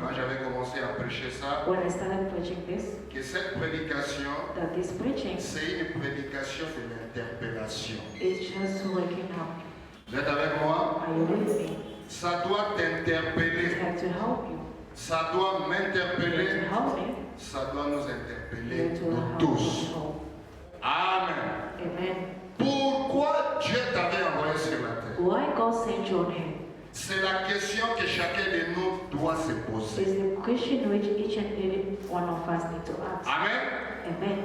Quand j'avais commencé à prêcher ça, when I started preaching this, que cette prédication, that this preaching c'est une prédication de l'interpellation. is just waking up. Vous êtes avec moi? Are you with me? Ça doit It t'interpeller. has to help you. Ça doit It m'interpeller. has to help me. Ça doit nous interpeller It will nous help tous. us all. Amen. Amen. Pourquoi Dieu t'avait envoyé sur la terre? Why God sent you on here C'est la question que chacun de nous doit se poser. is the question which each and every one of us need to ask. Amen. Amen.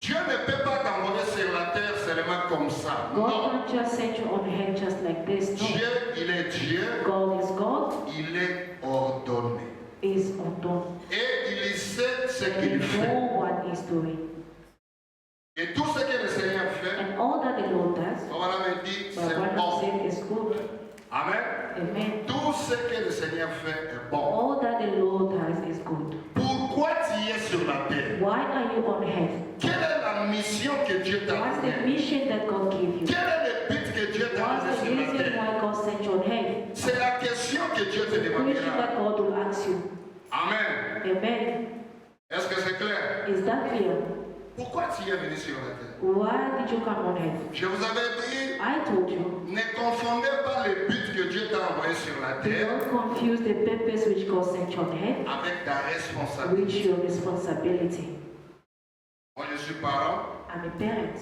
Dieu ne peut pas t'envoyer sur la terre seulement comme ça. God Non. can't just send you on here just like this. No. Dieu, il est Dieu. God is God, Il est ordonné. is undone. Et il sait ce And qu'il He fait. knows what He's doing. Et tout ce que le Seigneur fait, And all that the Lord does, on va me dire, but c'est what bon. He said is good. Amen. Amen. Tout ce que le Seigneur fait est bon. All that the Lord does is good. Pourquoi tu es sur la terre? Why are you on earth? Quelle est la mission que Dieu t'a What's the donnée? mission that God gave you? Quel est le but que Dieu t'a What's donné the sur la reason terre? why God sent you on earth? C'est la question que Dieu te The question demandera. that God will ask you. Amen. Amen. Est-ce que c'est clair? Is that clear? Pourquoi tu es venu sur la terre? Why did you come on earth? Je vous avais dit, I told you. ne confondez pas le but que Dieu t'a envoyé sur la Do terre not confuse the purpose which God sent you on earth avec ta with responsabilité. your responsibility. Moi, je suis parent. I'm a parent.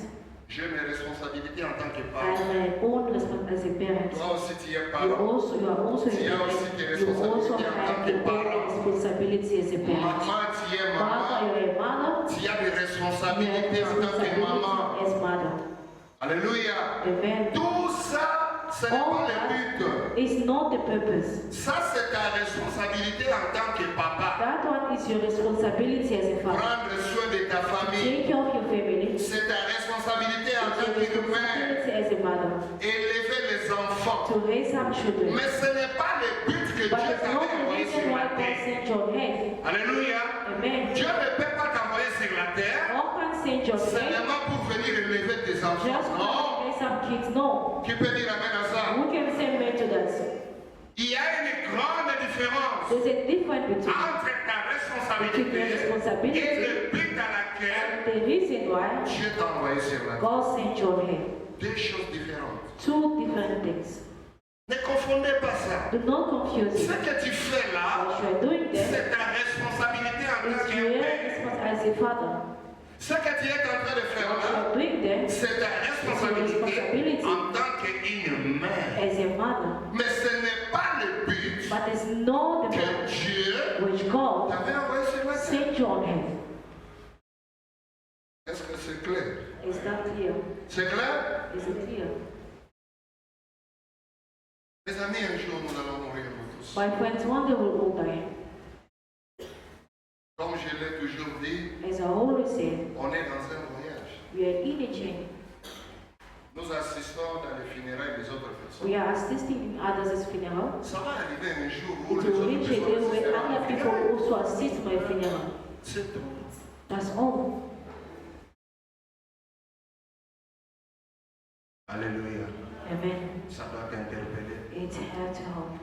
J'ai mes responsabilités en tant que I parent. have my own responsibility as a parent. Toi aussi, tu es You parent. are also Tu as aussi tes you also responsabilités en tant have que your parent. own responsibility as a parent. Maman, tu es Father, maman. you're a mother. Tu as des You have responsabilités en tant que maman. responsibility as mother. Alléluia. Amen. Tout ça, ce n'est pas le but. Is not the purpose. Ça, c'est ta responsabilité en tant que papa. That one is your responsibility as a father. Prendre soin de ta famille. Take care of your family. C'est ta responsabilité en It's tant your qu'humain. responsibility as a mother Élever les enfants. to raise up children. Mais ce n'est pas le but que But Dieu it's not t'avait the envoyé reason sur why la God terre. sent you on earth. Alléluia. Amen. Dieu ne peut pas t'envoyer sur la terre God can't send you on earth seulement pour venir élever tes enfants. just to Non. raise up kids. No. Qui peut dire amen à ça? Who can say amen to that? Il y a une grande différence There's a difference between entre ta responsabilité et le but à laquelle the reason why Dieu t'a envoyé sur la terre. God sent you on earth. Deux choses différentes. Two different things. Ne confondez pas ça. Do not confuse Ce it. que tu fais là, What you are doing there c'est ta responsabilité en tant is your qu'humain. responsibility as a father. Ce que tu es en train de faire What you là, are doing there c'est ta responsabilité en tant qu'une mère. as a mother. Mais ce n'est pas le but But it's not the que purpose Dieu which God t'avait envoyé sur la terre. sent you on earth. Est-ce que c'est clair? Is that clear? C'est clair? Is it clear? Mes amis, un jour nous allons mourir nous tous. My friends, one day we'll all die. Comme je l'ai toujours dit, As I always say, on est dans un voyage. we are in a chain. Nous assistons dans les funérailles des autres personnes. We are assisting in others' funeral. Ça va arriver un jour où It les will autres reach a day personnes where assisteront à other la people funéraille. also assist my funeral. C'est tout. That's all. Alléluia. Amen. Ça doit t'interpeller. It had to help.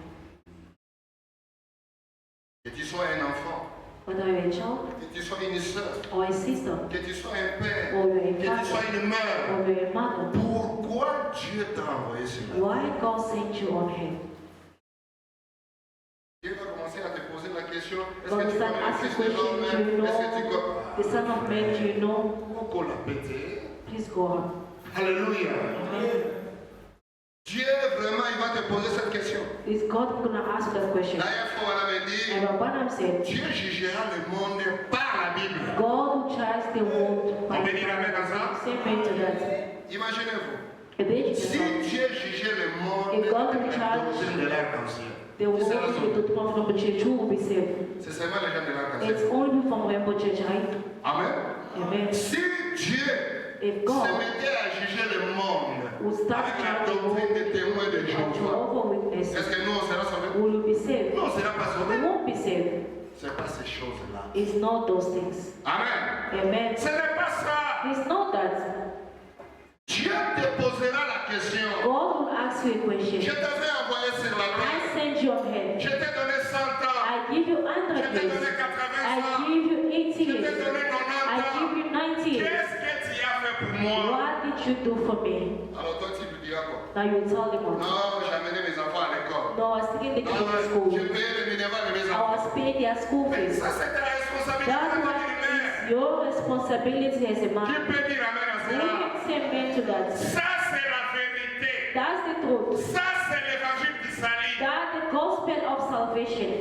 Que tu sois un enfant, Whether you're a child que tu sois une soeur, or a sister que tu sois un père, or you're a que tu sois father une mère. or you're a mother, Pourquoi Dieu t'a envoyé sur la terre? why God sent you on earth? Dieu va commencer à te poser la question, est-ce God que tu start connais le asking Fils de l'homme? questions. Do you Est-ce que tu know connais? the Son of Man? Do you know? Pourquoi l'a pété? Please go on. Alléluia. Amen. Dieu vraiment, il va te poser cette question. Is God going to ask that question? D'ailleurs, il faut me dire, And Rabbanam said, Dieu jugera le monde par la Bible. God will judge the world by On peut dire amen à ça? say amen to that. Imaginez-vous, Imagine si yourself. Dieu jugeait le monde If God will avec la judge doctrine de l'arc-en-ciel, the world c'est la with seule. the prophet of the church, who will be saved? C'est seulement les gens de It's l'arc-en-ciel. only from Rainbow Church, right? Amen. Amen. Si Dieu If se God mettait à juger le monde will start avec la judging the doctrine des world témoins de and Jéhovah, Jehovah Witness, est-ce que nous, on sera sauvés? will you be saved? Non, on ne sera pas We sauvés. won't be saved. Ce n'est pas ces choses-là. It's not those things. Amen. Amen. Ce n'est pas ça. It's not that. Dieu te posera la question. God will ask you a Je question. t'avais envoyé sur la I terre. sent you on Je earth. t'ai donné 100 ans. I give you Je 100 t'ai donné years. 80 I ans. give you 80 Je t'ai years. donné 90 I ans. give you 90 years. Qu'est-ce que tu as fait pour moi? What did you do for me? Alors toi, tu lui diras quoi? Now you tell them what. Non, j'ai amené mes enfants à l'école. No, I was taking the Non, kids to j'ai school. payé le minéral de mes I enfants. was paying their school Mais fees. ça, c'est ta responsabilité That en tant one qu'humain. is your responsibility as a Qui man. peut dire amen à We cela? can say amen to that. Ça, c'est la vérité. That's the truth. Ça, c'est l'évangile qui s'allie. That's the gospel of salvation.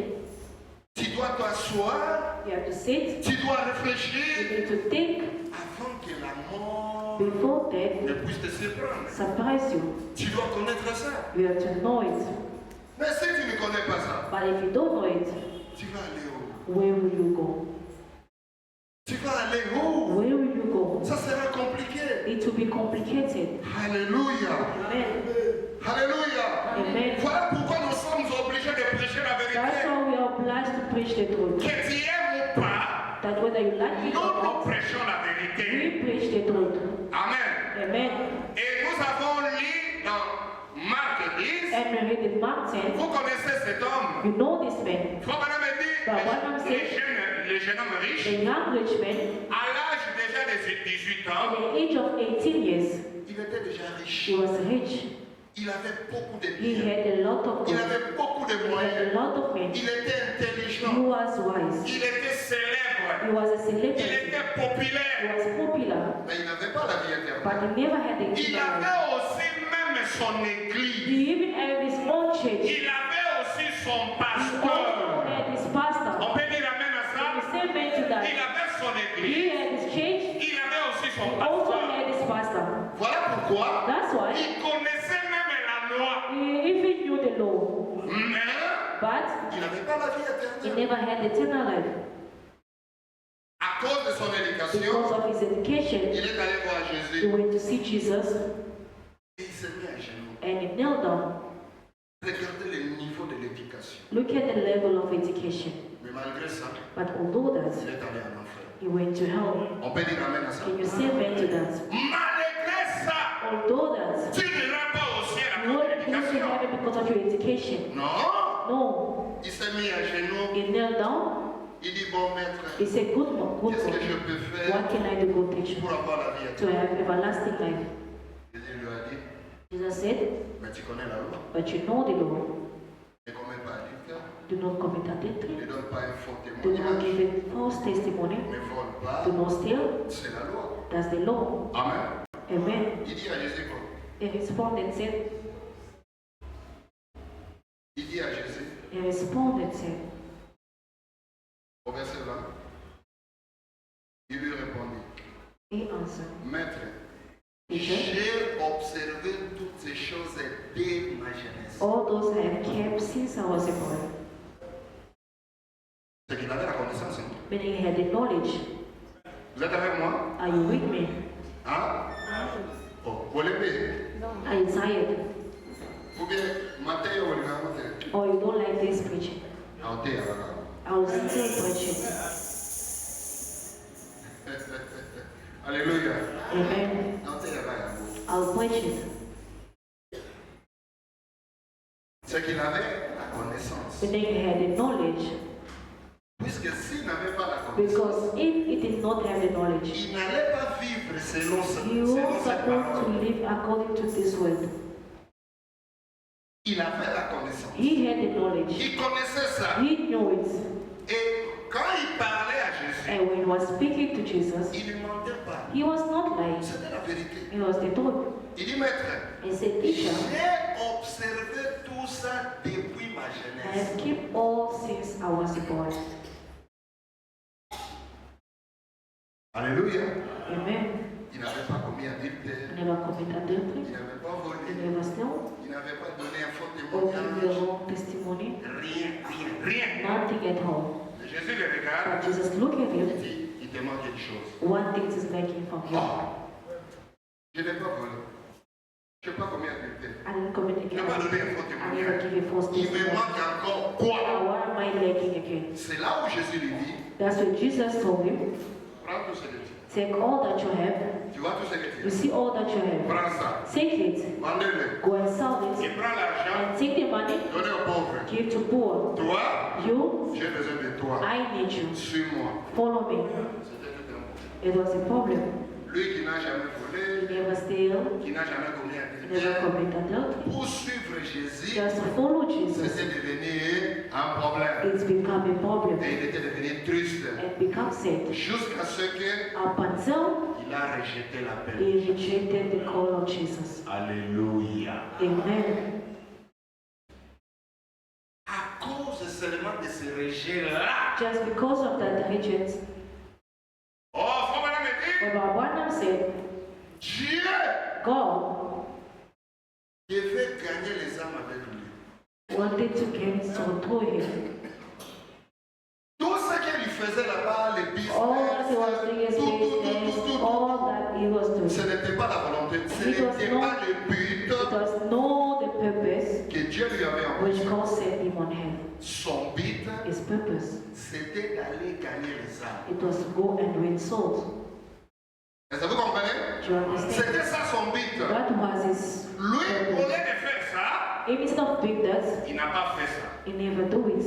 Tu dois t'asseoir, You have to sit. tu dois You réfléchir need to think avant que la mort before death ne puisse te surprendre. surprise you. Tu dois connaître ça. You have to know it. Mais si tu ne connais pas ça, But if you don't know it, tu vas aller où? where will you go? Tu vas aller où? Where will you go? Ça sera compliqué. It will be complicated. Alléluia. Amen. Alléluia. Amen. Voilà pourquoi nous sommes obligés de prêcher la That's vérité. why we are obliged to preach the truth. Que tu aimes ou pas, That whether you like it or nous not, prêchons la vérité. we preach the truth. Amen. Amen. Et nous avons lu dans Marc 10, And we read in Mark 10, vous connaissez cet homme. you know this man, Frère Branham me dit, Bah, voilà, c'est- les jeunes hommes the riches, young rich man, à l'âge déjà de 18 at ans, the age of 18 years, Il était déjà riche. he was rich. Il avait beaucoup de He biens. had a lot of Il gold. avait beaucoup de He had moyens. a lot of men. Il était He intelligent. was wise. il était célèbre, He was a il celebrity. était He populaire, was popular. Mais il n'avait pas la vie But éternelle. he never had a il kingdom. avait aussi même son église, He even had his own church. il avait aussi son He also pasteur. had his pastor. On peut dire amen à The ça? same man to Il that. avait son He église, had his church. il avait aussi He son also pasteur. had his pastor. Voilà pourquoi That's why Il connaissait même la loi, he even knew the law. mais But il n'avait pas la vie he éternelle. never had eternal life. À cause de son Because éducation, of his education, il est allé voir he Jésus went to see Jesus et il s'est mis à genoux. and he knelt down. Regardez le niveau de l'éducation. Look at the level of education. Mais malgré ça, But although that, il est allé en enfer. he went to hell. On peut dire amen à ça. Can you say amen to that? malgré ça, Although that, tu n'iras pas au ciel à you cause de won't go to l'éducation. heaven because of your education. Non, No. il s'est mis à genoux. He knelt down. Il dit, bon maître, He said, good qu'est-ce que God, je peux faire what can I do, good teacher, pour avoir la vie to éternelle? have everlasting life? Jésus lui a dit, Jesus said, mais tu connais la loi. but you know the law. Ne commets pas adultère, Do not commit ne adultery. donne pas un faux Do not témoignage, give a false testimony. ne vole pas, Do not steal. c'est la loi. That's the law. Amen. Amen. Il dit à Jésus quoi? He responded, said, Il dit à Jésus, au verset 20, il lui répondit, he answered, maître, Teacher, j'ai observé toutes ces choses dès ma jeunesse. all those I have kept since I was a boy. C'est qu'il avait la connaissance. Hein? Meaning he had the knowledge. Vous êtes avec moi? Are you with me? Hein? Oh, vous l'avez? Are you tired? Ou bien, Matteo, vous l'avez? Or you don't like this preaching? Ah, t'es là. I will still preach it. Alléluia. Amen. Ah, t'es là. I'll preach it. C'est qu'il avait la connaissance. Meaning he had the knowledge. Puisque s'il n'avait pas la connaissance, Because if he did not have the knowledge, il n'allait pas vivre selon he was cette supposed to parole. live according to this word. Il avait la connaissance. He had the knowledge. Il connaissait ça. He knew it. Et quand il parlait à Jésus, And when he was speaking to Jesus, il ne mentait pas. he was not lying. C'était la vérité. It was the truth. Il dit, maître, He said, Teacher, j'ai observé tout ça depuis ma I jeunesse. have kept all since I was a boy. Alléluia. Amen. Il n'avait pas commis adultère. He never committed Il adultery. n'avait pas He volé. never stole. Il n'avait pas donné un faux Or given témoignage. the wrong testimony. Rien. Nothing at all. Jésus le regarde, But Jesus looked at Il him. dit, il te manque une chose. One thing is lacking from him. Non. Je n'ai pas volé. Je n'ai pas commis adultère. I didn't commit Je n'ai pas again. donné un faux I never témoignage. give a false Il me testimony. manque encore quoi? What am I lacking again? C'est là où Jésus lui dit, That's what Jesus told him. prends tout ce que tu as. Take all that you have. Tu vois tout ce que tu You as. see all that you have. Prends ça. Take it. Vendez-le. Go and sell Il it. prend l'argent. And take the money. Donnez aux pauvres. Give to poor. Toi, You, j'ai besoin de toi. I need you. Suis-moi. Follow me. C'était tout un problème. It was a problem. Lui qui n'a jamais He volé, never steal. qui n'a jamais commis He un never crime, commit adultery. pour suivre Jésus, Just follow Jesus. c'était devenu un problème. It's become a problem. Et il était devenu triste. And become sad. Jusqu'à ce qu'il Up until a rejeté l'appel. he rejected the call of Jesus. Alléluia. Amen. À cause seulement de ce rejet-là. Just because of that reject, Oh, faut me dire. Baba Branham said, Dieu God devait gagner les âmes avec lui. wanted to gain soul through him. Tout ce qu'il faisait là-bas, les business, All that he was doing is business, all that he was ce doing. n'était pas la volonté, ce It was n'était not- pas le but It was not the purpose que Dieu lui avait which envoyé. God set him on heaven. Son but, His purpose, c'était d'aller gagner les âmes. it was to go and win souls. Est-ce que vous comprenez? Do you understand? C'était ça son but. That was his Lui, Au lieu purpose. de faire ça, Instead of doing that, il n'a pas fait ça. he never do it.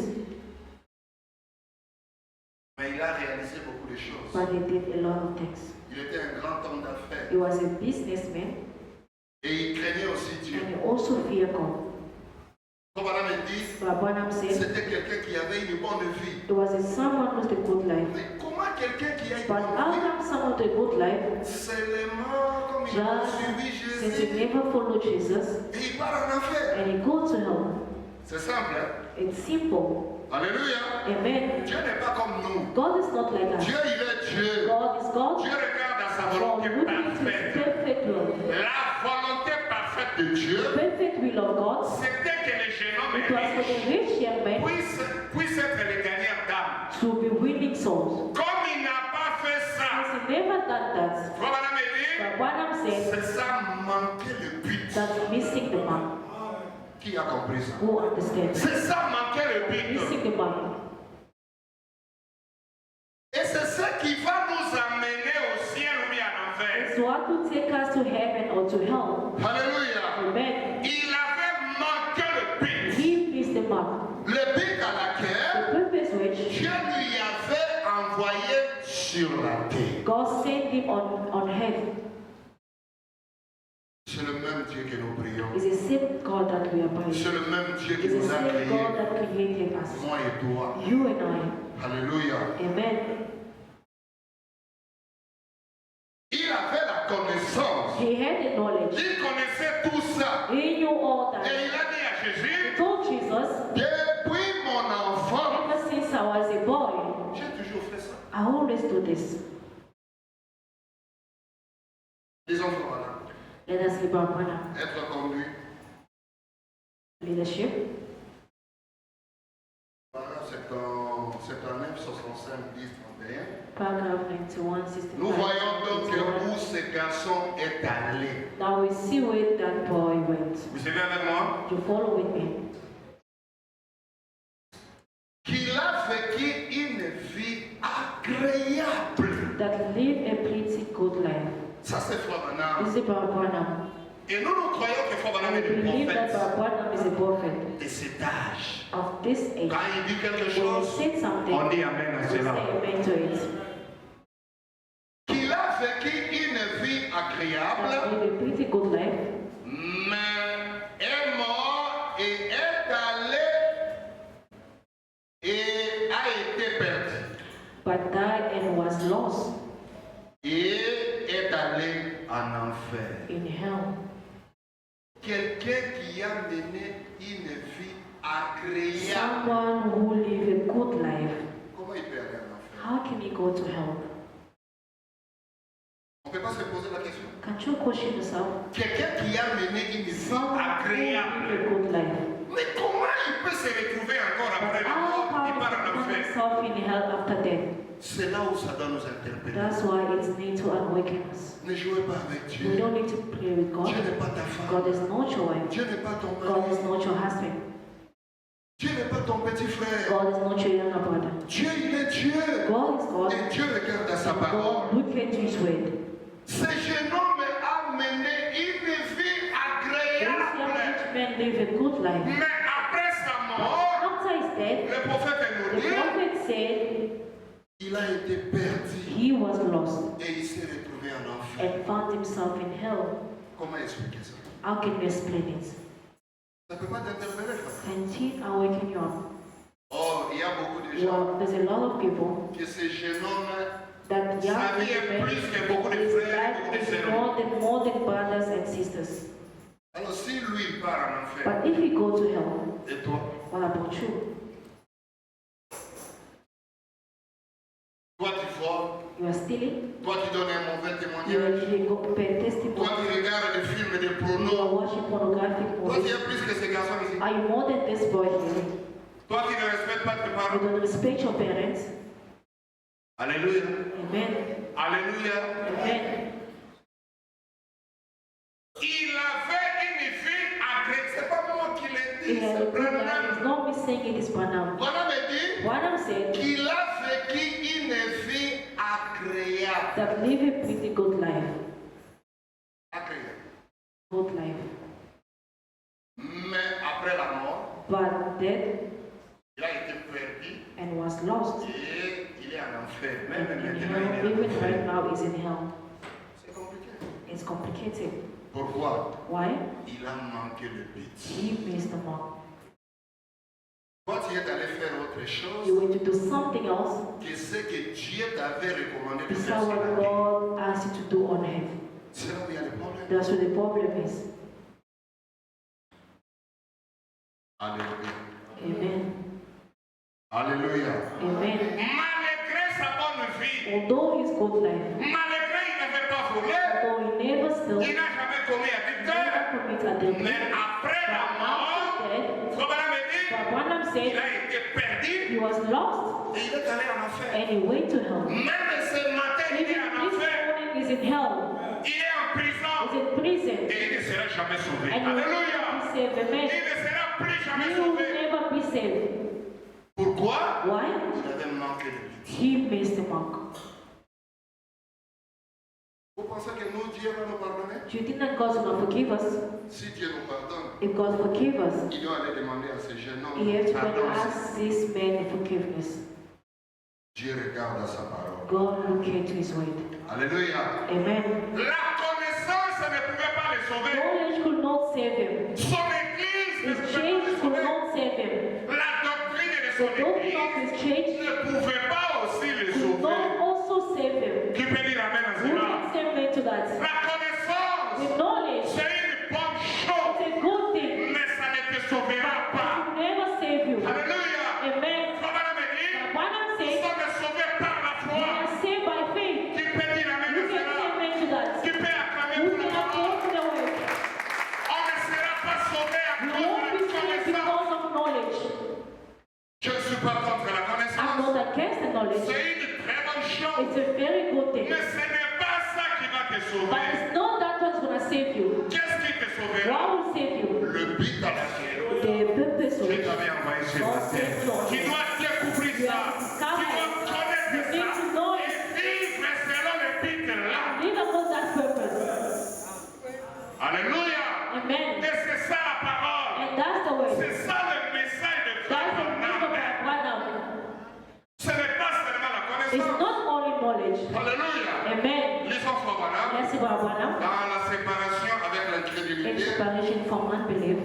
mais il a réalisé beaucoup de choses. But he did a lot of things. Il était un grand homme d'affaires. He was a businessman Et il craignait aussi Dieu. and he also feared God. Comme Madame a dit, Baba Branham said, c'était quelqu'un qui avait une bonne vie. it was a someone with a good life. Mais comment quelqu'un qui a une But how bonne vie, come someone with a good life, seulement comme il a just suivi since he Jésus, never followed Jesus, et il part en enfer? and he go to hell? C'est simple, hein? It's simple. Alléluia. Amen. Dieu n'est pas comme nous. God is not like us. Dieu, il est Dieu. God is God. Dieu regarde à sa God volonté looking to his parfaite. perfect will. La volonté parfaite De Dieu, The perfect will of God. c'était que les jeunes hommes It was for riches the rich young man puissent être les gagnants d'âme. to be winning souls. Comme il n'a pas fait ça, Because he never done that. vous allez me dire, But Branham said c'est ça manquer le but. that's missing the mark. Qui a compris ça? Who understands? c'est ça manquer le but. Missing the mark. Et c'est ça qui va nous Amener au ciel ou bien en enfer. It's what will take us to heaven or to hell. Alléluia. Amen. Il avait manqué le but. He missed the mark. Le but à The laquelle purpose which Dieu lui avait envoyé sur la terre. God sent him on heaven C'est le même Dieu que nous prions. is the same God that we are praying. C'est le même Dieu qui It's the nous a same créés, God that created us. moi et toi. You and I. Alléluia. Amen. Il avait la connaissance. He had the knowledge. Il connaissait tout ça. He knew all Et that. il a dit à He Jésus, told Jesus, Depuis mon enfant, ever since I was a boy, j'ai toujours fait ça. I always do this. Les enfants, voilà. Let us live our manner. Être conduit. Leadership. Voilà, c'est en 79, 65, 10, 31. Paragraph 91, 65. Nous voyons donc 61. où ce garçon est allé. Now we see where that boy went. vous suivez avec moi? You follow with me. Qu'il a vécu une vie agréable. That live a pretty good life. Ça, c'est Frère Branham. This is Baba Branham. Et nous croyons que Frère Branham We est le believe that prophète Baba Branham is a prophet de cet âge. of this age. Quand il dit quelque When he chose, said something, on dit Amen à we say cela. amen to it. Qu'il a vécu une vie That agréable, live a pretty good life, mais est mort et est allé et a été perdu. but died and was lost Et est allé en enfer. in hell. Quelqu'un qui a mené une vie agréable. Someone who live a good life, Comment il peut aller en enfer? how can he go to hell? On ne peut pas se poser la question. Can't you question yourself? Quelqu'un qui a mené une vie Someone who live agréable. a good life. Mais comment il peut se retrouver encore après But la how mort? can il part en he find enfer. himself in hell after death? C'est là où ça doit nous interpeller. That's why it's need to awaken us. Ne jouez pas avec We Dieu. don't need to play with God. Dieu n'est pas ta femme. God is not your wife. Dieu n'est pas ton God is mari. not your husband. Dieu n'est pas ton petit frère. God is not your younger brother. Dieu, il est Dieu. God is God. Et Dieu regarde à sa And parole. God wicked to his word. Ce jeune homme a mené une vie This agréable. young rich man lived a good life. Mais après sa mort, After his death, le prophète nous the dit, prophet said Il a été perdu he was lost et il s'est retrouvé en enfer. and found himself in hell. Comment expliquer ça? How can you explain it? Ça ne peut pas t'interpeller, frère. Can he awaken you up? Or, il y a beaucoup de gens Well, there's a lot of people que ce jeune homme that young sa vie rich est man, plus que beaucoup de his frères et beaucoup de life is sœurs. more than brothers and sisters. alors si lui il part en enfer, But if you go to hell, et toi, what about you? toi tu voles, You are stealing. toi tu donnes un mauvais You témoignage, actually go pay toi testimony. tu regardes des films de You porno, are watching pornographic toi tu movies. es plus que ces garçons ici. Are you more than this boy here? Toi qui ne respectes pas tes You parents. don't respect your parents. Alléluia. Amen. Alléluia. Amen. Il avait une vie agréable. C'est pas moi qui l'ai He dit, had a c'est good life. Branham. It's not me saying it is Branham. Voilà me dit Branham said qu'il a vécu une vie agréable. that live a pretty good life. Agréable. Good life. Mais après la mort, But dead il a été perdu and was lost. et il est en enfer. Même And in maintenant, hell, il est en even right enfer. now, is in hell. C'est compliqué. It's complicated. Pourquoi? Why? Il a manqué le but. He missed the mark. Toi, tu es allé faire autre You chose went to do something else que ce que Dieu t'avait recommandé de besides faire sur la what vie. God asked you to do on earth. C'est là où il y a le problème. That's what the problem is. Alléluia. Amen. Alléluia. Amen. Malgré sa bonne vie, Although his good life, malgré il n'avait pas volé, although he never stole, il n'a jamais commis adultère, never commit adultery, mais après la mort, after death, Frère Branham dit, but Branham il said a été perdu he was lost et il est allé en enfer. and he went to hell. Même ce matin, il est Even en this enfer. morning is in hell, Il est en prison is in prison, et il ne sera jamais sauvé. and he will Alléluia. never be saved. Il Amen. ne sera plus jamais He will sauvé. never be saved. Pourquoi? Why? Il avait manqué le but. He missed the mark. Vous pensez que nous, Dieu va nous pardonner? Do you think that God will not forgive us? Si Dieu nous pardonne, If God forgive us, il doit aller demander à ce jeune homme he has to go pardon. and ask this man forgiveness. Dieu regarde à sa parole. God look into his word. Alléluia. Amen. La connaissance ne pouvait pas le sauver. Knowledge could not save him. Son église ne His pouvait pas change le could sauver. not save him. La doctrine de The son doctrine of église his change ne pouvait pas aussi le could sauver. not also save him. Qui peut dire amen à Who cela? can say amen to that? La connaissance, The knowledge c'est une bonne chose, is a good thing. mais ça ne te sauvera pas. It will never save you. Alléluia. Amen. Frère Branham dit, But Branham nous says sommes sauvés par la we foi. are saved by faith. Qui peut dire amen Who à can say cela? amen to that? Qui peut acclamer Who pour la can parole? go to the word? On ne sera pas sauvé à We cause won't de be la saved connaissance. because of knowledge. Je ne suis pas contre la I'm connaissance. not against the knowledge. C'est une très bonne chose. It's a very good thing. Mais ce n'est pas ça qui va te But sauver. it's not that one's going to save you. Qu'est-ce qui te sauvera? What will save you? Le but à la terre. The purpose of Je it. t'avais envoyé sur God la terre. saves you. Tu dois découvrir You ça. have Tu discovered. dois connaître You need to know ça. it. Et vivre selon le but là. Live about that purpose. Alléluia. Amen. Et c'est ça la parole. And that's the way. C'est ça le message de That's the Frère wisdom of Branham. Branham. Ce n'est pas seulement la It's connaissance. not only knowledge. Alléluia. Amen. Lisons Frère Branham. Merci, Brother Branham. Dans la séparation avec In l'incrédulité, separation from unbelief.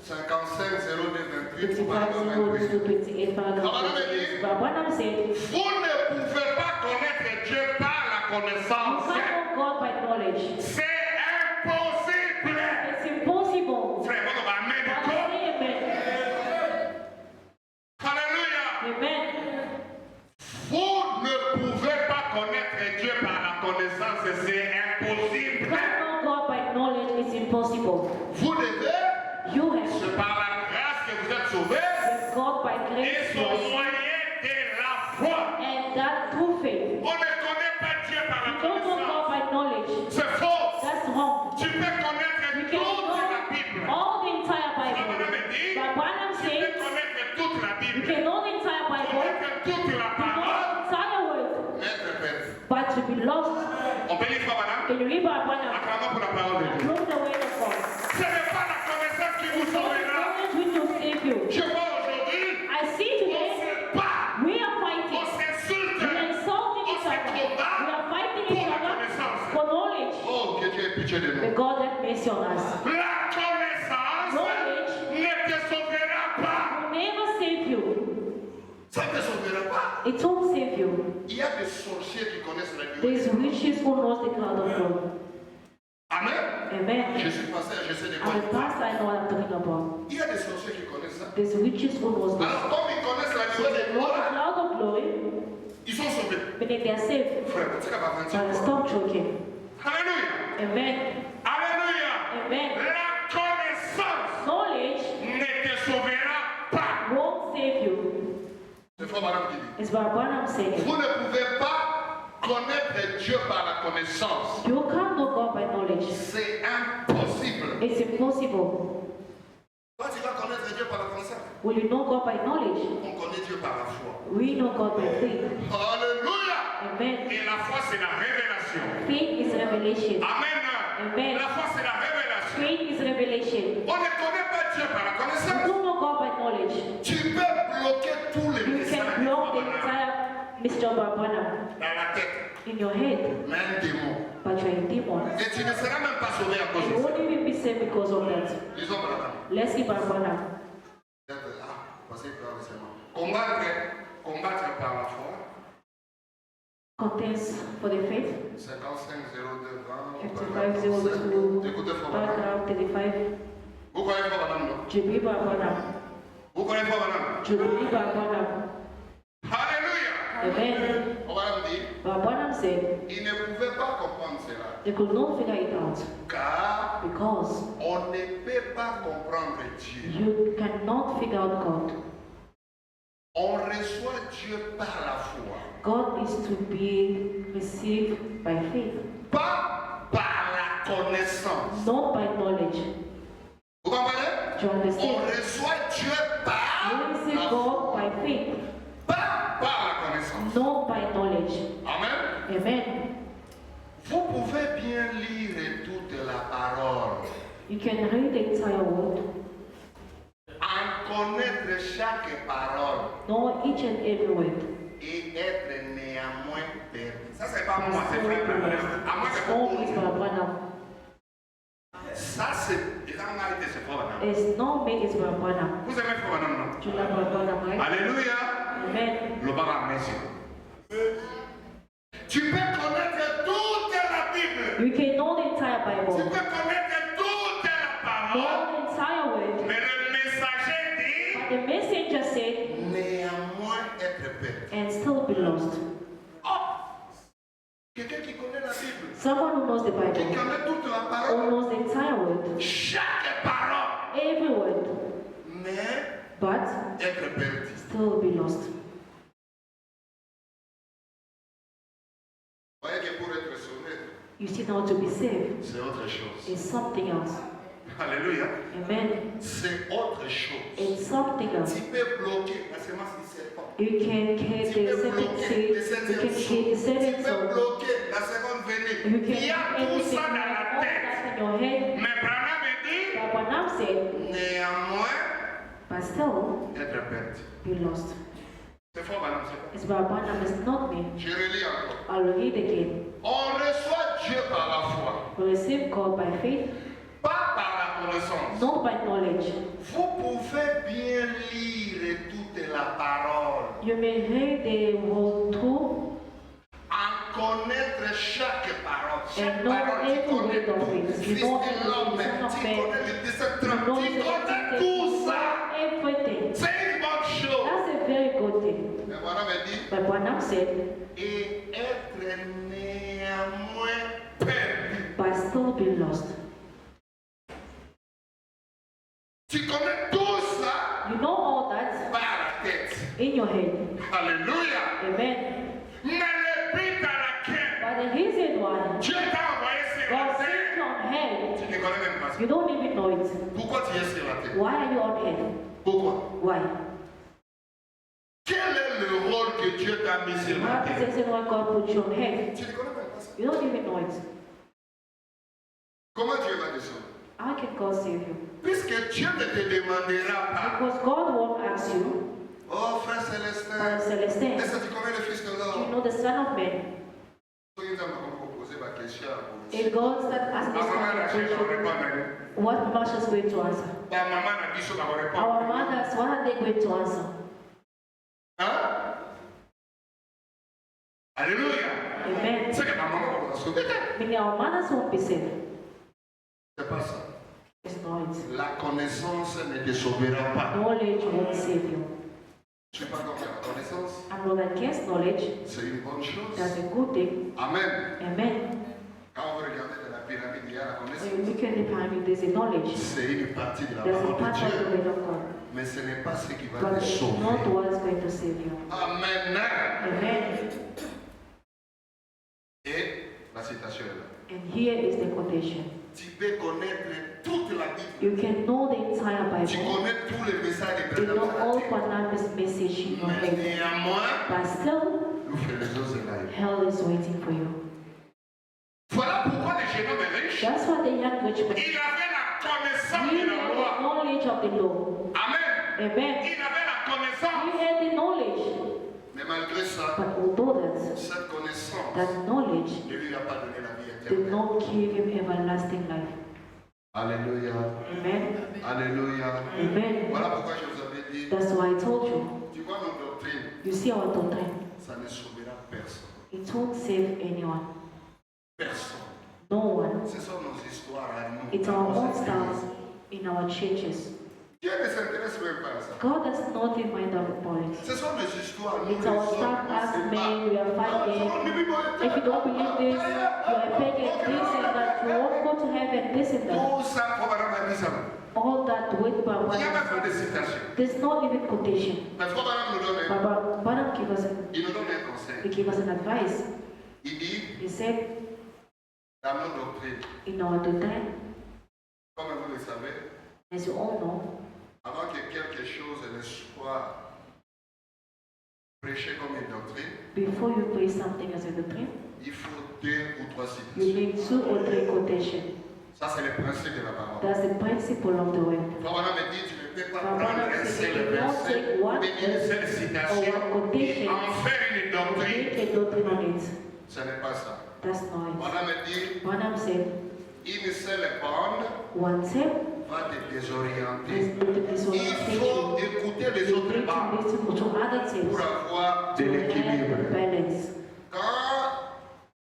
55 02 28 55 goes to 28 paragraph. Brother Branham said, vous ne pouvez pas connaître Dieu par la you connaissance. can't know God by knowledge. C'est impossible. It's impossible. Frère, on va amener Brother, quoi? say amen. Alléluia. Amen. Vous ne pouvez pas connaître Dieu par la connaissance. C'est You impossible. can't know God by knowledge. It's impossible. Vous devez, You have C'est par la grâce que vous êtes sauvés with God by et grace son moyen de la foi. and that through faith. On ne connaît pas Dieu par la You don't know connaissance. God by knowledge. C'est faux. That's wrong. Tu peux connaître You toute can la Bible. know all the entire Frère Bible. Branham dit, But Branham tu says peux connaître toute la you Bible. can know the entire Bible, Connaître toute la you know parole. the entire word, maître père. but to be lost. On peut lire quoi, madame? Can you read Brother Branham? Acclamons pour la parole de Dieu. Approve the word of God. Ce n'est pas la connaissance qui vous sauvera. Knowledge which will save you. Je vois aujourd'hui, I see on today se bat, we are on fighting. s'insulte, We are insulting on each se other. combat We are fighting pour each la other connaissance. for knowledge. Oh, que Dieu ait pitié de May nous. God have mercy on us. La connaissance Knowledge ne te sauvera pas. will never save you. Ça ne te sauvera pas. It won't save you. Il y a des sorciers qui connaissent la There Bible. is witches who knows the cloud of God. Amen. Amen. Je suis pasteur, je sais de quoi I'm il a parle. pastor, I know what I'm talking about. Il y a des sorciers qui connaissent ça. There's witches who knows this. Alors, comme ils connaissent la So Bible they de know the gloire, cloud of glory, ils sont sauvés. meaning they are saved. Frère, tu sais qu'à But 25 ans, stop joking. Alléluia. Amen. Alléluia. Amen. La connaissance Knowledge ne te sauvera pas. won't save you. c'est fort madame qui dit. It's what I'm saying. Vous ne pouvez pas connaître Dieu par la connaissance. You can't know God by knowledge. C'est impossible. It's impossible. Toi, tu vas connaître Dieu par la connaissance. Will you know God by knowledge? On connaît Dieu par la foi. We know God by faith. Alléluia. Amen. Et la foi, c'est la révélation. Faith is revelation. Amen. Amen. La foi, c'est la révélation. Faith is revelation. On ne connaît pas Dieu par la You connaissance. don't know God by knowledge. Tu peux bloquer tous les You messages can block the entire Mr. Barbana dans la tête, in your head, mais un démon. but you're a demon. Et tu ne seras même pas sauvé à cause You de ça. won't even be saved because of that. Lisons par la Let's see Barbana. Passez par le serment. Combattre par la foi. Contents for the faith. 55 02 20. 5502. Écoutez fort, madame. Paragraph 35. Vous connaissez fort, madame, non? Jubilee Barbana. Vous connaissez fort, madame? Jubilee Barbana. Alléluia. Amen. On va me dire, Barbana said ils ne pouvaient pas comprendre cela. they could not figure it out Car because on ne peut pas comprendre Dieu. you cannot figure out God. On reçoit Dieu par la foi. God is to be received by faith, Pas par la connaissance. not by knowledge. Vous comprenez? Do you On understand? reçoit Dieu par We la receive foi. God by faith, Pas par la connaissance. not by knowledge. Amen. Amen. Vous pouvez bien lire toute la parole, You can read the entire word, en connaître chaque parole know each and every word. et être néanmoins perdu. Ça, c'est pas moi, c'est frère Branham. À moi, c'est All is pas for Branham. Ça, c'est. Les angarités, c'est frère Branham. It's not me, it's for Branham. Vous aimez frère Branham, non? Do you love Branham, right? Alléluia. Amen. Le bar à merci. Tu peux connaître toute la Bible. You can know the entire Tu Bible, peux connaître toute la parole. know the entire word, Mais le messager dit, but the messenger said, Néanmoins être perdu. and still be lost. Oh! Quelqu'un qui connaît la Bible, Someone who knows the qui Bible, connaît toute la who parole, knows the entire word, chaque parole, every word, mais but être perdu. still be lost. Vous voyez que pour être sauvé, You see, now to be saved c'est autre chose. is something else. Alléluia. Amen. C'est autre chose. It's something else. Tu peux bloquer la semence du serpent. You can get Tu the peux second bloquer seed, le you septième can saut. get the Tu seventh peux soul, bloquer la seconde you venue. can Il y a get tout everything, ça dans la all tête. that in your head. Mais Branham dit, But Branham said, Néanmoins, but still être perdu. be lost. c'est fort Branham, c'est pas. It's by Branham, it's not me. Je relis encore. I'll read again. On reçoit Dieu par la foi, We receive God by faith, pas par la connaissance. not by knowledge. Vous pouvez bien lire toute la parole, You may read the whole truth en connaître chaque parole. Chaque and know parole, tu every connais word of tout. it. Fils You know de l'homme, everything, son of tu man. connais le 17 You 30, know tu connais tout ça. everything. C'est une bonne chose. That's a very good thing. Mais voilà, me dit, But Branham said, et être néanmoins perdu. but still be lost. Tu connais tout ça You know all that par la tête. in your head. Alléluia. Amen. Mais le but à laquelle But the reason why Dieu t'a envoyé sur la God terre, sent you on head, Tu ne connais même pas ça. you don't even know it. Pourquoi tu es sur la terre? Why are you on head? Pourquoi? Why? Quel est le rôle que que Dieu t'a mis sur la What is the terre. reason why God put you on earth? Tu ne connais même pas ça. You don't even know it. Comment Dieu va descendre? How can God save you? Puisque Dieu ne te demandera pas. Because God won't ask you, Oh, frère Célestin, Celestin, est-ce que tu connais le Fils de do you l'homme? know the Son of Man? Soyez en train de poser ma question à vous. If God starts asking Ma this maman kind n'a of jamais question, répondu. what mama is going to answer? Ta maman n'a dit ce qu'on va Our répondre. mothers, what are they going to answer? Hein? Alléluia. Amen. C'est que ma maman va vous sauver. Meaning our mothers won't be saved. C'est pas ça. It's not it. La connaissance ne te sauvera pas. Knowledge won't save you. Je ne suis pas contre la connaissance. I'm not against knowledge. C'est une bonne chose. That's a good thing. Amen. Amen. Quand vous regardez dans la pyramide, il y a la connaissance. When you look at the pyramid, there's a knowledge. C'est une partie de la There's a parole de part of the Dieu. will of God. Mais ce n'est pas ce qui va But te it's sauver. not what is going to save you. Amen. Amen. Et la citation est là. And here is the quotation. Tu peux connaître toute la Bible. You can know the entire Tu Bible. connais tous les messages de You know all prédication. Barnabas' message in your Mais head. néanmoins, But still, nous faisons cela. hell is waiting for you. Voilà pourquoi le jeune homme est riche. That's why the young rich man, Il avait la connaissance he de had la the loi. knowledge of the law. Amen. Amen. Il avait la He connaissance. had the knowledge. Mais malgré ça, But although that, cette connaissance that knowledge ne lui a pas donné la vie did éternelle. not give him everlasting life. Alléluia. Amen. Alléluia. Amen. Voilà pourquoi je vous avais dit, That's why I told you. tu vois nos doctrines, You see our doctrine. ça ne sauvera personne. It won't save anyone. Personne. No one. Ce sont nos histoires à nous. It's dans our nos own églises. stars in our churches. Dieu ne s'intéresse même pas à ça. God does not mind our politics. Ce sont des histoires. Nous, It's les our hommes, stuff on as sait men, pas. we are fighting. If you don't believe this, you are pagan this and that, you won't go to heaven, this and that. Tout ça, Frère Branham a dit ça. All that with by Il n'y a même one. pas de citation. There's no even quotation. Mais Frère Branham nous donne, But Barnum gave us, il nous donne un conseil. he gave us an advice. Il dit, He said, dans nos doctrines, in our doctrine, comme vous le savez, as you all know, avant que quelque chose ne soit prêché comme une doctrine, before you preach something as a doctrine, il faut 2 ou 3 you citations. need 2 or 3 quotations. Ça, c'est le principe de la parole. That's the principle of the way. Frère Branham me dit, tu ne peux pas Frère prendre Branham un said, seul you don't verset, take one mais une verse seule citation or one quotation et en faire une doctrine. make a doctrine on it. Ce n'est pas ça. That's not it. Branham me dit, Barnum said, une seule bande one step va te désorienter. is not the Il disorientation. faut écouter les You autres need to bandes listen to other pour things avoir de to l'équilibre. have balance. Quand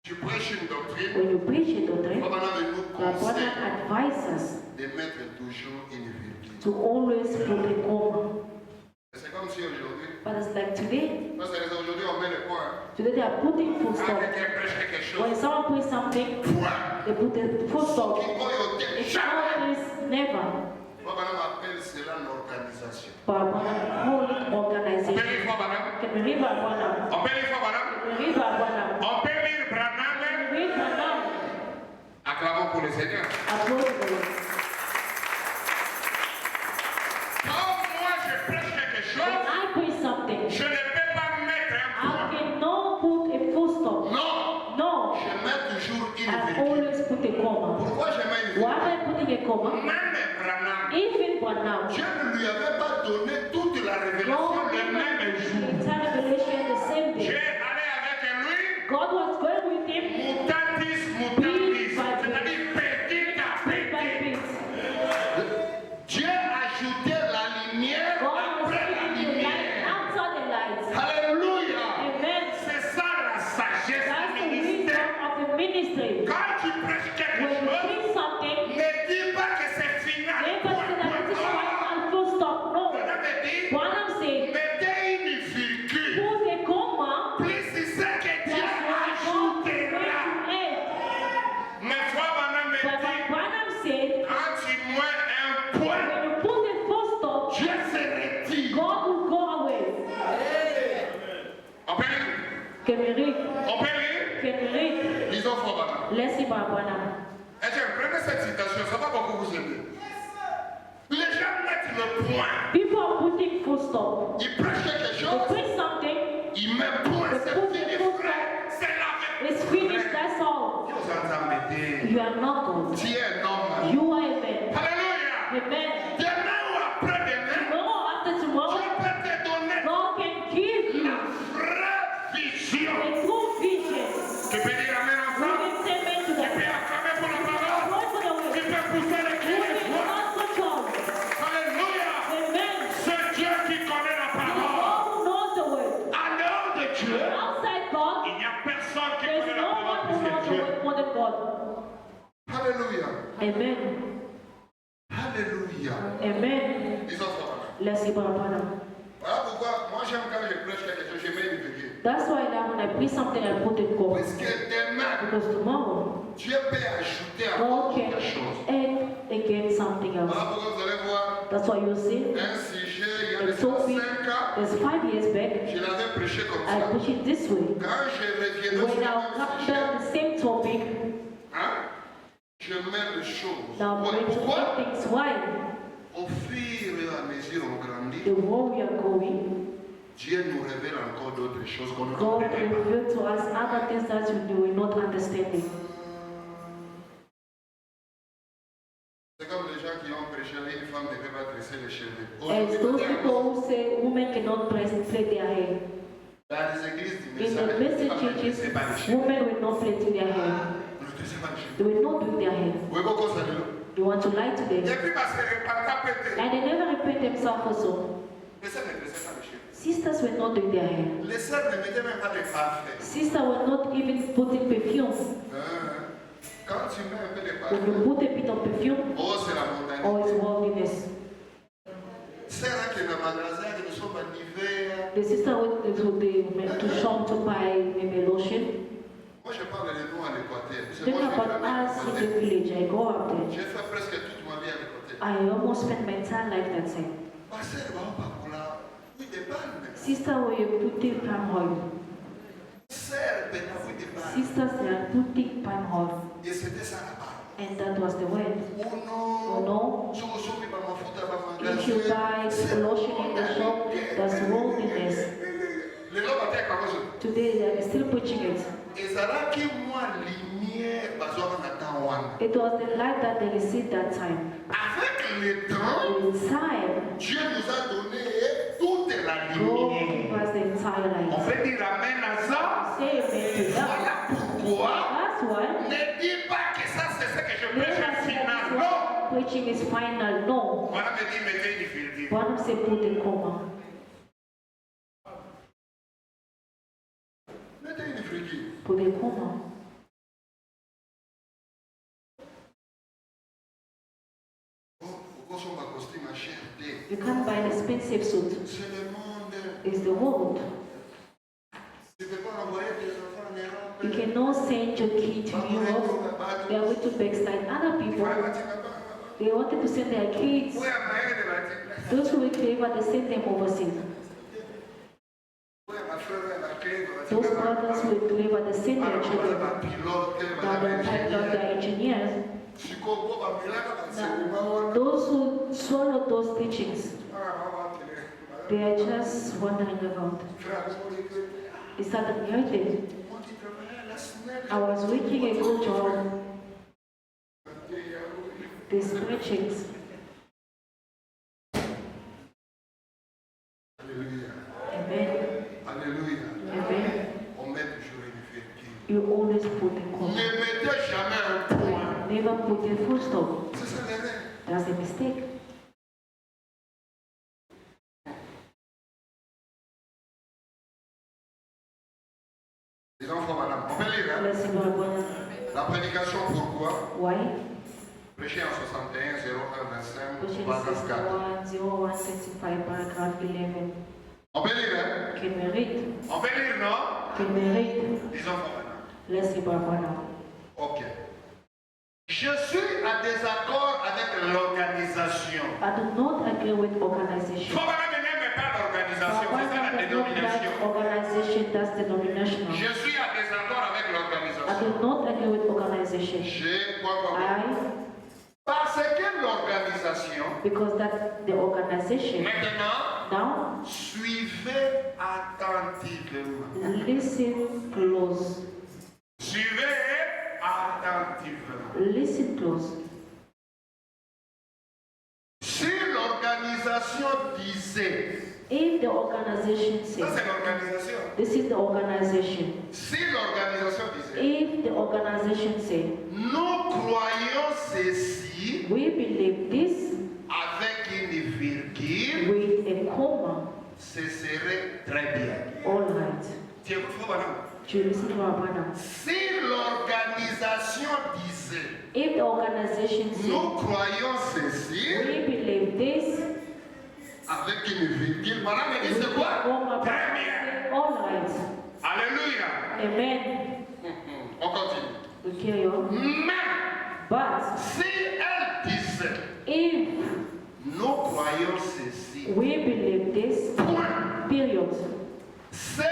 tu prêches une doctrine, When you preach a doctrine, Frère Branham nous Barnum conseille advises us de mettre toujours une virgule. to always put a comma. C'est comme si aujourd'hui, But it's like today, parce que aujourd'hui on met le point. today they are putting full Quand stop. quelqu'un prêche quelque chose, When someone puts something, point. they put the full stop. Qui croit au Dieu, It's jamais. always never. Frère Branham appelle cela l'organisation. But whole On peut organization. lire Frère Branham. Can we read about Barnum? On peut lire Frère Branham. Can we read about Barnum? On peut lire Branham. Can we read Barnum? Acclamons pour le Seigneur. Applaud the Lord. Quand moi je prêche quelque When chose, I preach something, je ne peux pas mettre un I point. cannot put a full stop. Non, No, je mets toujours une I virgule. always put a comma. Pourquoi je mets une Why virgule? am I putting a comma? Même Branham, Even Barnum, Dieu ne lui avait pas donné toute la révélation God le gave même us jour. the entire revelation the same j'ai day. allé avec lui, God was going with him mutatis mutandis, c'est-à-dire petit à bit by petit. bit. Dieu ajoutait la lumière God was après la giving the light lumière. after the light. Alléluia. Amen. C'est ça la sagesse That's du the ministère. wisdom of the ministry. Quand tu prêches quelque When you chose, preach something, ne dis pas que c'est final. never say that it is final full stop. No. Branham me dit, Barnum said, Mettez une virgule. put a comma Plus c'est ce que Dieu plus what God is going ajoutera. to add. mais toi, Branham me But dit, Barnum said, quand tu mets un point, when you put a full stop, Dieu se retire. God will go away. on peut lire, Can we read? on peut lire. Can we read? Lisons Frère Branham. Let's see about Barnum. Et tiens, prenez cette citation, ça va beaucoup vous aider. Les gens mettent le point. People are putting full stop. Il prêche quelque They chose, preach something, il Mais pour The c'est food fini, is cooked, frère. C'est la it's finished, that's all. Vous entendez? You are not God. Tu es un homme. You are a man. Alléluia. Amen. Demain ou après-demain, Tomorrow after tomorrow, Dieu peut te donner God can give you la vraie vision. a true vision. Tu peux dire amen We ensemble? can say amen to Tu peux that. acclamer pour la parole? Pray for the Tu word. peux pousser les We cris de can joie? not control. Alléluia. Amen. C'est Dieu qui connaît la The parole. God who knows the word. En dehors de Dieu, Outside God, il n'y a personne qui there's connaît la no parole one who plus knows que the Dieu. word more than God. Alléluia. Amen. Alléluia. Amen. Ils ont fait. Let's see Barabana. Voilà pourquoi moi j'aime quand je prêche quelque chose, je mets une virgule. That's why now when I preach something, I put it God. Puisque demain, Because tomorrow, Dieu peut ajouter à God can quelque chose. add again something else. Voilà pourquoi vous allez voir That's why you see, un sujet, il y a a de 5 topic, ans, there's 5 years back, je l'avais prêché comme I ça. push it this way. Quand je reviendrai sur When le I même come sujet, down the same topic, hein, je mets les choses. now I'm going to Pourquoi? make things why. Au fur et à mesure on grandit, The more we are going, Dieu nous révèle encore d'autres choses qu'on ne God comprenait pas. revealed to us other things that we will not understand. C'est comme les gens qui ont prêché, une femme ne peut pas tresser les cheveux. As those people who say women cannot plait their hair. Dans les églises du In the message churches, women will not plait their hair. ne tressez pas les cheveux. They will not do their hair. Oui, beaucoup ça dit. They want to lie to Et them. puis parce que le papa peut And they never repent themselves also. Les sœurs ne tressaient pas les cheveux. Sisters will not do their hair. Les sœurs ne mettaient même pas de parfum. Sisters will not even put in perfume. Quand tu mets un peu de When you parfum, put a bit of perfume, oh, c'est la or montagne. it's worldliness. Sœurs qui dans le magasin, qui nous sommes en hiver. The sister went to shop to buy maybe lotion. Moi, je parle de nous en Équateur. C'est Think moi qui about us in the village. I go up there. J'ai fait presque toute ma vie à l'Équateur. I almost spent my time like that same. Pasteur, va pas pour là. Oui, des balles. Sister, where you putting palm oil. Sœur, ben, oui, des balles. Sisters, they are putting palm oil. Et c'était ça là-bas. And that was the word. Oh Oh non. no. Je reçois mes mamans foutre à ma If you buy lotion in the shop, that's worldliness. Les gens battaient comme ça. Today they are still preaching it. Et ça là qui moi lumière bazoa na tawana. It was the light that they received that time. Avec le temps, In time, Dieu nous a donné toute la God lumière. gave us the entire On light. peut dire amen à ça. Say amen to that. Voilà pourquoi That's why ne dis pas que ça c'est ce que je never prêche say final. this Non. one preaching is final. No. Voilà me dit mettez une virgule. One say put a comma. Mettez une virgule. Put a comma. Pourquoi son costume à cherté? You can't buy an expensive suit. C'est le monde. It's the world. Tu ne peux pas envoyer tes enfants en Europe. You cannot send your kid to Europe. They are going to backslide other people. They wanted to send their kids. Oui, amen de la tête. Those who will clever, they send them overseas. Oui, ma frère, ma clé. Those brothers who will clever, they send their children. Now they're pilot, they're engineers. Now, those who swallow those teachings, they are just wandering around. It started hurting. I was working a good job. These preachings. Amen. Alléluia. Amen. On met toujours une virgule. You always put a Ne comma. mettez jamais un point. Never put a full stop. C'est ça l'erreur. That's a mistake. Les enfants, madame, on peut lire, hein? Let's see what one. La prédication, pourquoi? Why? Prêché en 61, 01, 25, Question paragraphe 4. 61, 01, paragraph 11. On peut lire, hein? Can we read? On peut lire, non? Can we read? Les enfants maintenant. Let's see what one. Ok. Je suis en désaccord avec l'organisation. I do not agree with Il organization. faut pas n'aime pas l'organisation, But c'est ça la one does not like dénomination. organization, that's denominational. Je suis en désaccord avec I l'organisation. do not agree with organization. J'ai quoi? I Parce que l'organisation, because that the organization, maintenant, now suivez attentivement. listen close. Suivez attentivement. Listen close. Si l'organisation disait, If the organization ça says, c'est l'organisation. this is the organization. Si l'organisation disait, If the organization say, nous croyons ceci we believe this avec une virgule, with a comma, ce serait très bien. all right. Tu écoutes, frère Branham? Do you listen to our brother? Si l'organisation disait, If the organization say, nous croyons ceci we believe this avec une virgule, madame me dit with c'est a quoi? comma, Très bien. all right. Alléluia. Amen. On continue. We carry on. Mais But si elle disait, if nous croyons ceci, we believe this, point, period, c'est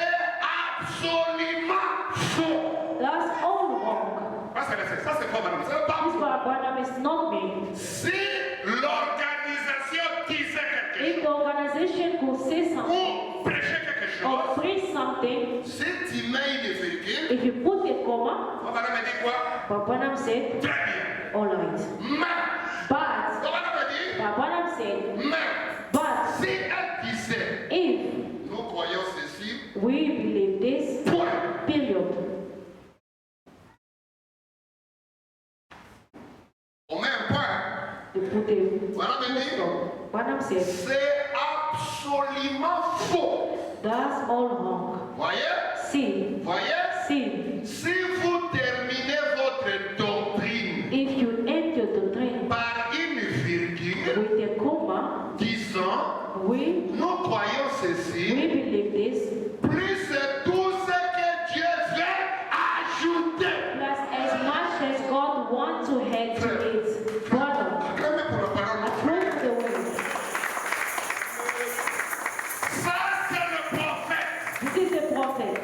absolument faux. that's all wrong. Ça c'est pas madame, c'est pas This Barnum is not me. si l'organisation disait quelque If chose the organization could say something ou prêchait quelque or chose, preach something, si tu mets une virgule, if you put a comma, madame me dit quoi? Barnum said, Très bien. all right. Mais, But madame me dit, Barnum said, mais, but si elle disait, if nous croyons ceci, we believe this, point, period, on met un point. you put a Madame me full dit, stop. Barnum said, c'est absolument faux. that's all wrong. Voyez? See, Voyez? see, Si vous terminez votre doctrine if you end your doctrine par une virgule with a comma, disant, we nous croyons ceci, believe this, plus tout ce que Dieu veut ajouter. plus as much as God wants to add to it. Brother, Acclamez pour la parole. approve the word. Ça, c'est le prophète This is the prophet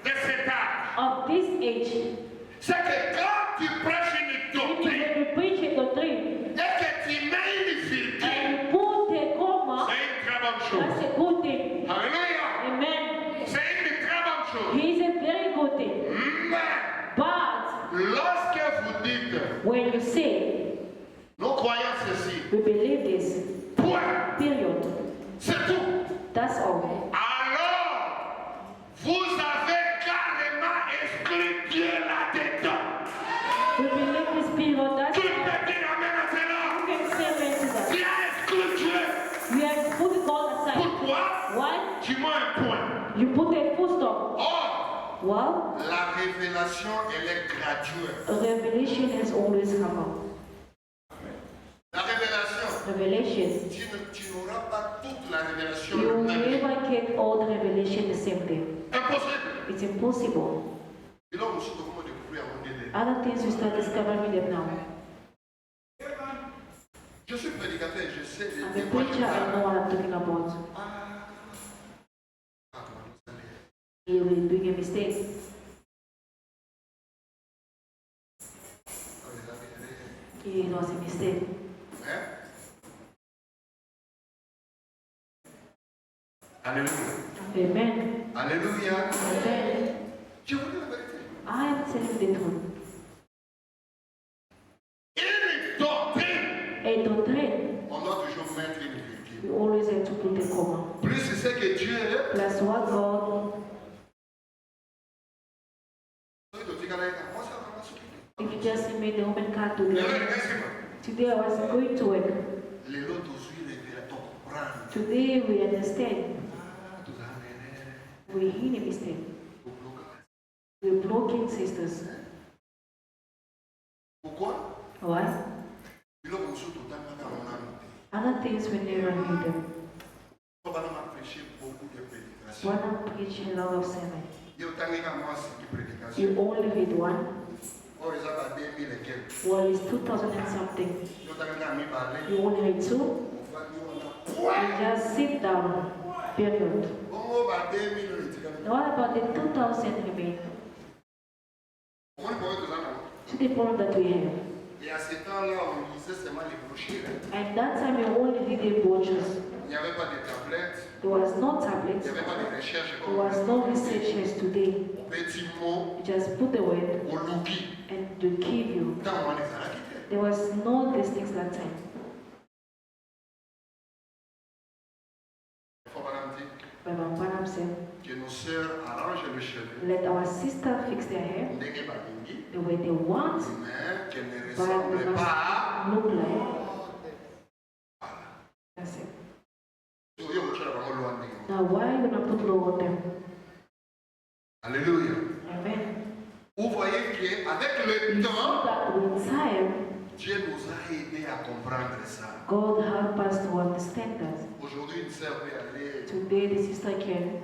de cet âge. of this age. C'est que quand tu prêches une If doctrine you preach a doctrine et que tu mets une virgule, and you put a comma, c'est une très bonne chose. that's a good thing. Alléluia. Amen. C'est une très bonne chose. He is a very good thing. Mais But lorsque vous dites, when you say, nous croyons ceci, we believe this, point, period, c'est tout. that's all. Alors, vous avez carrément exclu Dieu là-dedans. We believe this period, that's Tu all. peux dire Amen à cela. You can say amen to that. Tu as exclu Dieu. We have put God aside. Pourquoi? Why? Tu mets un point. You put a full stop. Or, Well, la révélation, elle est graduelle. a revelation has always come out. La révélation, Revelation. tu n'auras pas toute la révélation You le même jour. never get all the revelation the same day. Impossible. It's impossible. Et là, on se trouve de découvrir avant d'aider. Other things you start discovering them now. Je suis prédicateur et je sais I'm des a fois je preacher, I know what I'm talking about. You will doing a mistake. It was a mistake. Alléluia. Amen. Alléluia. Amen. Je vous dis la vérité. I am telling the truth. Une doctrine, A doctrine, on doit toujours mettre une virgule. you always have to put a comma. Plus c'est que Dieu est. Plus what God, if you just made the woman can't do that. Today I was going to work. Today we understand. We're in a mistake. We're blocking sisters. Why? Other things we never need them. When I'm preaching a lot of sermon, you only read one. Well, it's 2000 and something. You only read two. You just sit down. Period. What about the 2000 remain? See the problem that we have. Et à ce temps-là, on lisait seulement les brochures. And that time you only did the brochures. Il n'y avait pas de tablettes. There was no Il tablets. n'y avait pas de recherche There comme was no researchers today. au petit mot, You just put the word au lookie. and to give you. Dans on les a quittés. There was no these things that time. Il faut pas dire Reverend Branham said, que nos sœurs arrangent le cheveu. let our sister fix their hair Ndenge balingi, the way they want, mais qu'elle ne but they ressemble pas. must look like. That's it. Yo, yo, tu as vraiment loin de Now why are you gonna put low on them? Alléluia. Amen. Vous voyez qu'avec le You see temps, that with time, Dieu nous a aidés à comprendre ça. God help us to understand that. Aujourd'hui, une sœur peut aller Today the sister can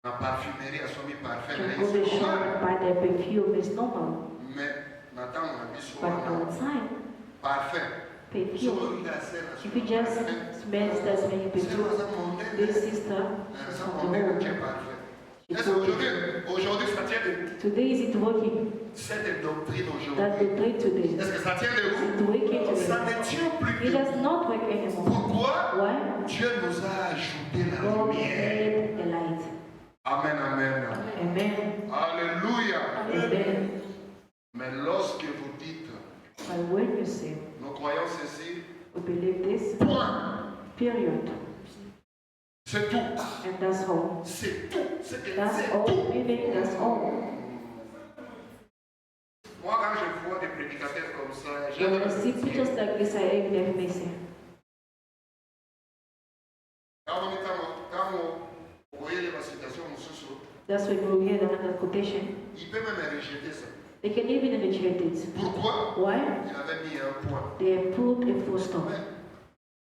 en parfumerie, à son parfum, go to the shop, buy their perfume, it's normal. mais maintenant, on a mis sur But our time, parfum. perfume, if you just smell that smelling perfume, this sister, she's from the home. Est-ce qu'aujourd'hui, ça tient de Today is it working? cette doctrine That aujourd'hui? the trade today. Est-ce que ça tient de It's vous? working Ça today. ne tient plus It de does vous. not work anymore. Pourquoi? Why? Dieu nous a ajouté la God lumière. made the light. Amen, amen. Amen. Alléluia. Amen. Mais lorsque vous dites, But when you say, nous croyons ceci, we believe this, point. period. C'est tout. And that's all. C'est tout. C'est That's c'est all. tout. Meaning that's all. Moi, quand je vois des prédicateurs comme ça, When I see j'aime. pictures like this, I even missing. Quand vous voyez les citations, That's when you hear another quotation. il peut même rejeter ça. They can even reject it. Pourquoi? Why? Il avait mis un point. They put a full stop. Mais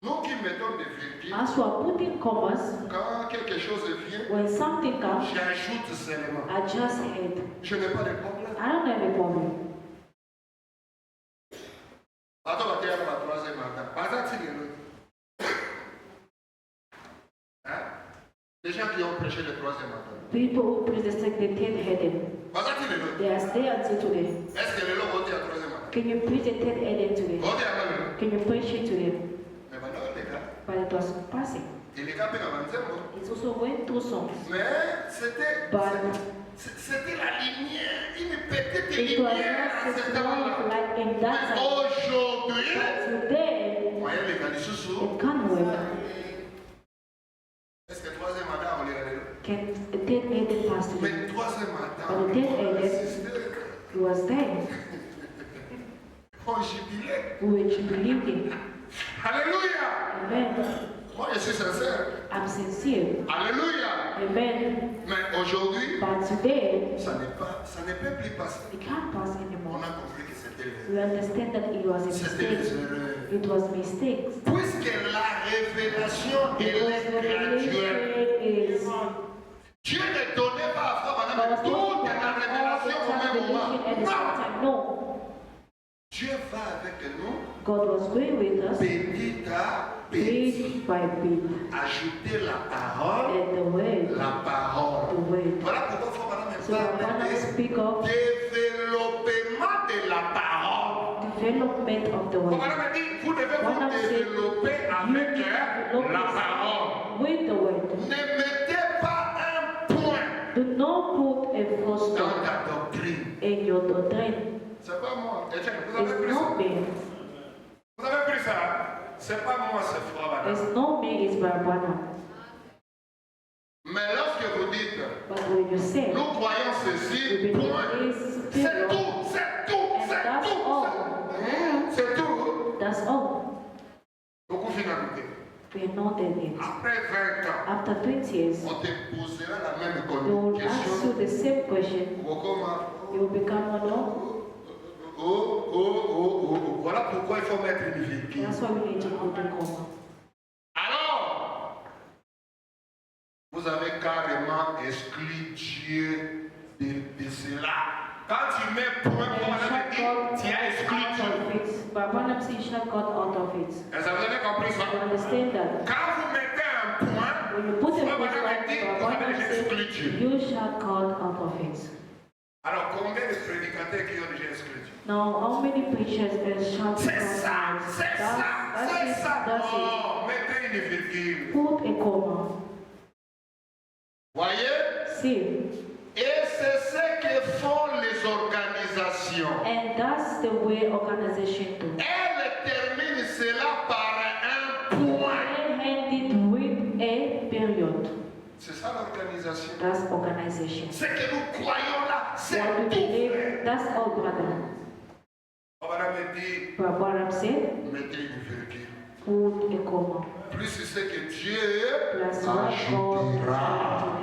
nous qui mettons des virgules, As we are putting commas, quand quelque chose vient, when something comes, j'ajoute seulement. I just add. Je n'ai pas de problème. I don't have a problem. Attends, on va dire la troisième matin. Pas ça, c'est le hein? Les gens qui ont prêché le troisième matin. People who preach the third heading, Pas ça, c'est le they are stay until today. est-ce que le lot vote à troisième matin? Can you preach the third heading today? Vote à mal. Can you preach it today? Mais maintenant, les gars, But it was passing. et les gars peuvent avancer. It also went through songs. Mais c'était la lumière, une petite It was lumière à not ce so temps-là. strong like in that Mais time. aujourd'hui, But today, voyez les gars, les sous-sous. it can work. Est-ce que troisième matin, on les regarde? Can the third heading pass today? Mais troisième matin, But the third on heading, assistait. it was there. On jubilait. We were jubilating. Alléluia. Amen. Moi, je suis sincère. I'm sincere. Alléluia. Amen. Mais aujourd'hui, But today, ça ne peut plus passer. it can't pass On anymore. a compris que c'était We understand that it was a C'était des mistake. erreurs. It was mistakes. Puisque la révélation, elle Because est graduelle. revelation is Dieu ne donnait pas à Frère Branham God toute gave la révélation au même moment. at the same Non. time. No. Dieu va avec nous, God was going with us, petit à petit, bit by bit, ajouter la parole, and the way, la parole. the way. Voilà pourquoi Frère Branham So I parle want to de speak of développement de la parole. development of the Frère way. Branham dit, vous devez When vous I'm saying développer you avec develop la parole. with the word. Ne mettez pas un point Do not put a full dans stop ta doctrine. in your doctrine. C'est pas moi. Etienne, vous avez It's pris ça? not me. Vous avez pris ça? C'est pas moi, c'est Frère Branham. It's not me, it's Barbara. Mais lorsque vous dites, But when you say, nous croyons we ceci, point. believe this C'est period, tout, c'est tout, and c'est that's tout. all. C'est tout. That's all. Beaucoup finalité. We are not there yet. Après 20 ans, After 20 years, on te posera la même they will ask you question. the same question. You will become one of. Voilà pourquoi il faut mettre une virgule. That's why we need to put the comma. Alors, vous avez carrément exclu Dieu de cela. Quand tu mets point, And on va shut dire, God tu as exclu out Dieu. of it. Barbara says shut God out of it. Est-ce que vous avez compris ça? You understand that? Quand vous mettez un point, When you put a Frère full Branham dit, stop, vous avez Barbara déjà says exclu Dieu. you shut God out of it. Alors, combien de prédicateurs qui ont déjà exclu Dieu? Now, how many preachers are shouting? C'est ça, c'est ça, c'est ça. Oh, mettez une virgule. Put a comma. Voyez? See. Et c'est ce que font les organisations. And that's the way organization do. Elles terminent cela par un point. They end it with a period. C'est ça l'organisation. That's organization. Ce que nous croyons là, c'est What we tout. believe, that's all, brother. On va me dire, But what I'm saying, Mettez une virgule. put a comma. Plus c'est que Dieu Plus what God ajoutera.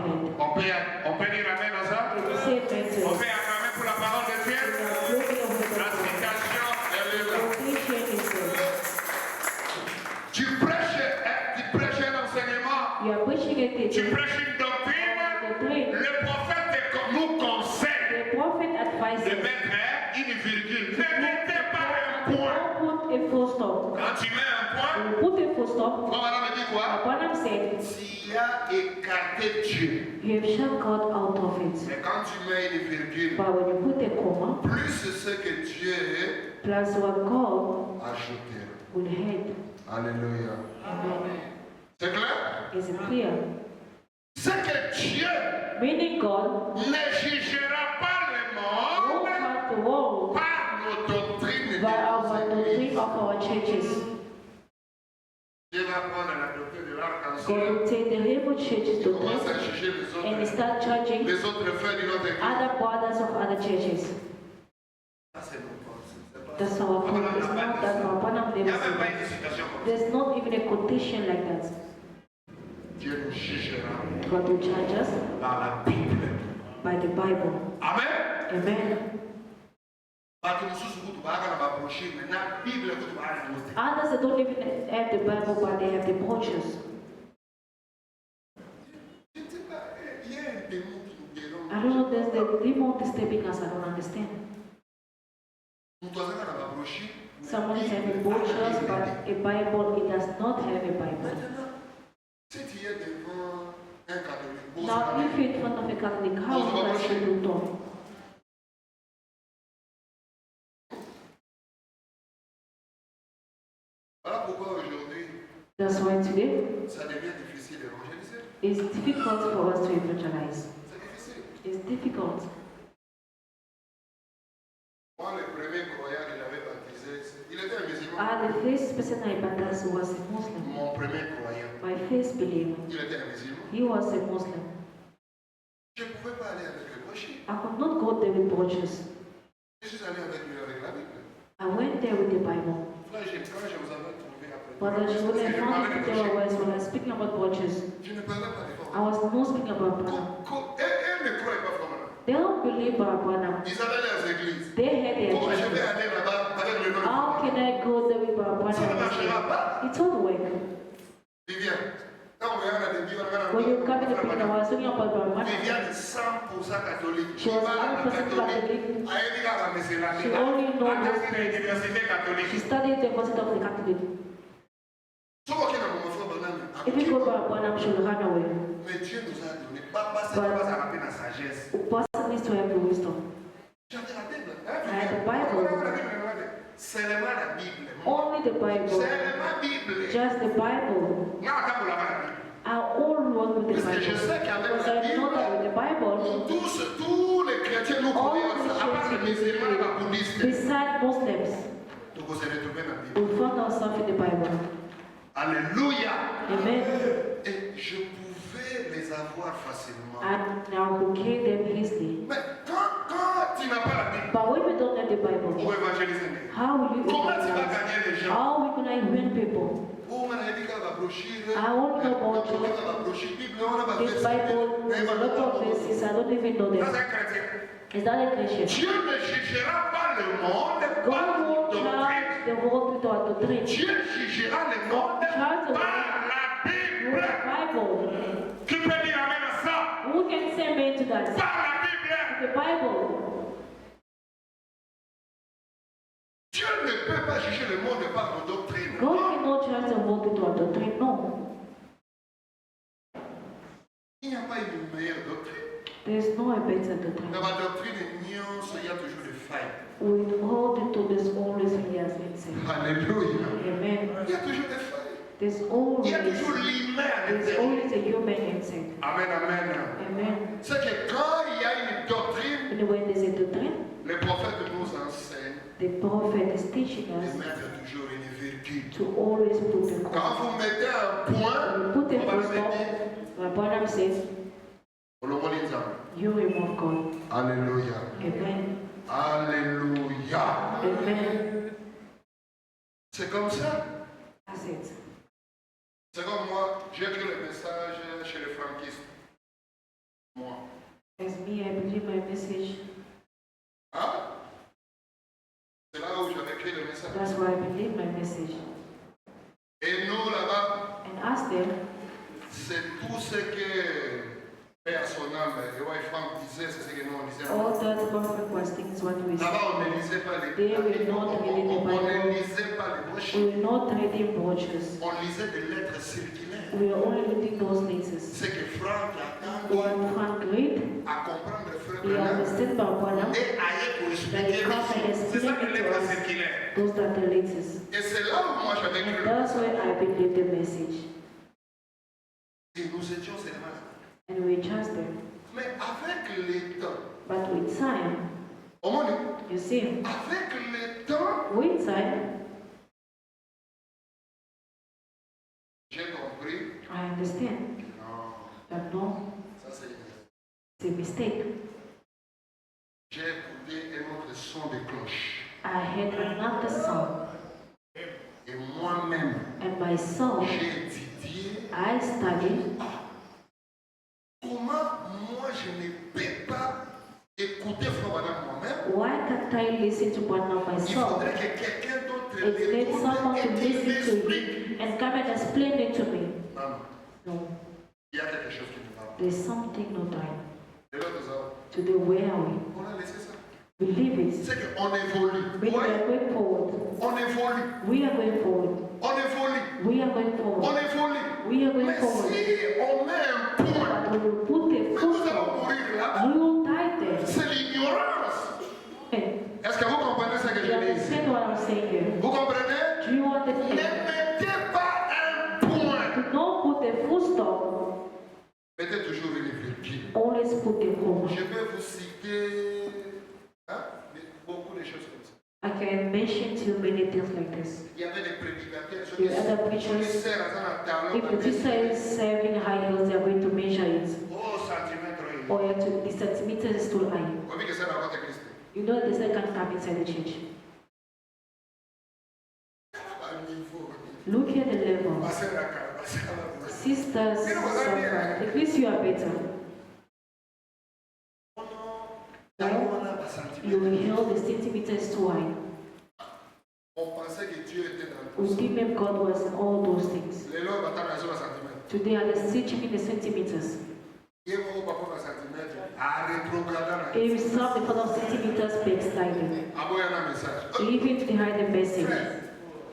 added. on peut dire amen à ça? Say better. On peut acclamer pour la parole de Dieu. La citation est là. Tu prêches un enseignement, You are preaching a tu teaching. prêches une doctrine. Le prophète nous conseille The prophet de advises mettre une virgule. Ne mettez pas un point. don't put a full stop. Quand tu mets un point, You put a full stop. on va me dire quoi? What I'm saying, Tu as écarté Dieu. you have shut God out of it. Mais quand tu mets une virgule, But when you put a comma, plus ce que Dieu plus what God ajoutera. will add. Alléluia. Amen. C'est clair? Is it clear? C'est que Dieu Meaning God ne jugera pas le monde won't cut the world Par nos doctrines by our de doctrine of our churches. Dieu va prendre la doctrine de l'arc-en-ciel. God will take the river churches Il to commence à this juger les and autres. start judging Les autres frères d'une autre église. other brothers of other churches. Ça, c'est nos pensées. C'est pas That's our point. It's not that our Panam Il n'y a never même pas said. une citation comme ça. There's not even a quotation like that. Dieu nous jugera God will judge us Dans la Bible. by the Bible. Amen. Amen. bato mosusu kutu baaka na babrochure mais na bible kutu baali mote. Others that don't even have the Bible, but they have the brochures. I don't know, there's the demon disturbing us, I don't understand. Someone is having brochures, but a Bible, it does not have a Bible. Now, if you're in front of a Catholic house, that's what you do. That's why today it's difficult for us to evangelize. It's difficult. The first person I baptized was a Muslim. My first believer. He was a Muslim. I could not go there with brochures. I went there with the Bible. But when I found it there was when I was speaking about brochures, I was not speaking about Branham. They don't believe about Branham. They had their churches. How can I go there with Branham? It won't work. When you come in the picture, I was talking about Branham. She was 100% Catholic. She only knows those things. She studied the concept of the Catholic. If you go to Branham, she will run away. But the person needs to have the wisdom. I had the Bible. Only the Bible. Just the Bible. I all work with the Bible. Because I know that with the Bible, all Christians, besides Muslims, we found ourselves in the Bible. Alléluia. Amen. Et je pouvais les avoir facilement. And now we gain them easily. Mais quand tu n'as pas la Bible, But when we don't have the Bible, pour évangéliser, how will you comment tu vas evangelize? gagner les gens? How we gonna win people? I won't know about you. This Bible, there's a lot of verses, I don't even know Ça, them. c'est un chrétien. Is that a Christian? Dieu ne jugera pas le monde par God notre won't doctrine. charge the world with our doctrine. Dieu jugera le monde Charge the par world la with Bible. the Bible. Qui peut dire amen à ça? Who can say amen to that? Par la Bible. The Bible. Dieu ne peut pas juger le monde par nos doctrines. God cannot charge the world with our doctrine, no. Il n'y a pas une meilleure doctrine. There's no a better Dans doctrine. ma doctrine, il y a toujours des failles. With all the there's always failures inside. Alléluia. Amen. Il y a toujours des failles. There's Il y a always toujours l'humain à there's l'intérieur. always a human inside. Amen, amen. Amen. C'est que quand il y a une doctrine, And when there's a doctrine, les prophètes nous enseignent the prophet is teaching de us mettre toujours une virgule. to always put the Quand vous mettez un point, When you put a on va full le stop, mettre. when Barnum says, you remove God. Alléluia. Amen. Alléluia. Amen. C'est comme ça. That's it. C'est comme moi, j'ai écrit le message chez les franquistes. Moi. As me, I believe my message. Hein? C'est là où j'avais écrit le message. That's why I believe my message. Et nous là-bas, And ask them, c'est tout ce que Père à son âme, et ouais, Franck disait, c'est ce que nous on disait. all that prophet was things what we say. Là-bas, on ne lisait pas les They will not read the on ne Bible. lisait pas les We brochures. will not read in brochures. On lisait des lettres circulaires. We are only reading those letters. C'est que Franck a What appris Frank read, à comprendre le frère he Branham understood by Barnum, et ailleurs pour expliquer. C'est ça que les lettres circulaires. those are the letters. Et c'est là où moi j'avais And cru. that's why I believe the message. Et nous étions seulement là. And we trust them. Mais avec le temps, But with time, au moins, you see, avec le temps, with time, j'ai compris. I understand. Non, But no, ça c'est une it's a mistake. J'ai écouté un autre son de cloche. I heard another song, Et moi-même, and myself, j'ai étudié I studied comment moi je ne peux pas écouter Frère Branham moi-même. why can't I listen to Barnum Il myself? faudrait que quelqu'un d'autre It needs l'écoute someone to et qu'il listen to m'explique. him and come and explain it to me. Non, non, No, il y a quelque chose qui ne va pas. there's something not right. Et là, nous avons, To the where are we? on a laissé ça. Believe it. C'est qu'on évolue. We Ouais, are going forward. on évolue. We are going forward. On évolue. We are going On forward. évolue. We are going Mais forward. si on met un point, But when you put a mais full nous allons stop, mourir là. you will die there. C'est l'ignorance. Hey, Est-ce que vous comprenez ce que you je dis ici? understand what I'm saying here? Vous comprenez? Do you Ne understand? mettez pas un point. Do not put a full stop. Mettez toujours une virgule. Always put a comma. Je vais vous citer beaucoup de choses comme ça. I can mention to you many things like this. Il y avait des prédicateurs. The other preachers, if the teacher is serving high heels, they are going to measure it. Oh, centimètre. Or you have to, the centimeters is too high. Vous voyez que c'est dans votre Christ. You know the second come inside the church. À niveau. Look at the level. Passez la carte, passez la carte. Sisters suffer. At least you are better. You will hear the centimeters too high. On pensait que Dieu était dans We tout ça. think that God was in all those things. Les lois bataillent à 0 centimètres. Today I was teaching in the centimeters. Il y a un papa centimètre. À rétrograder. If some the father of centimeters backsliding. Ah bon, il y a un message. Even behind the message. Frère,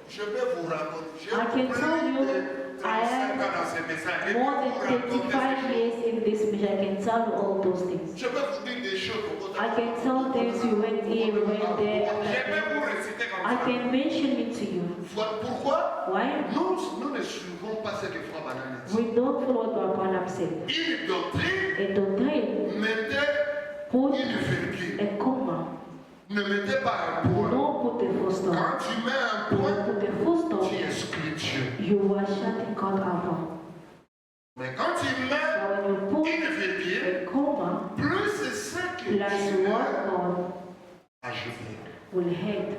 je vais vous raconter. J'ai I can tell you, de 35 I ans dans ces messages. Et More puis than vous racontez 35 ces years in this mission, I can tell you all those things. Je vais vous dire des choses pour votre I can tell things you went here, you went there. Je vais vous réciter comme I ça. can mention it to you. Voilà pourquoi Why? nous ne suivons pas ce que Frère Branham dit. We don't follow what Barnum said. Une doctrine, A doctrine, mettez put une virgule. a comma. Ne mettez pas un point. Don't put a full stop. Quand tu mets un When point, you put a full stop, tu exclus Dieu. you are shutting God out. Mais quand tu mets But when you put une virgule, a comma, plus c'est ça que plus Dieu what God a ajouté. will hate,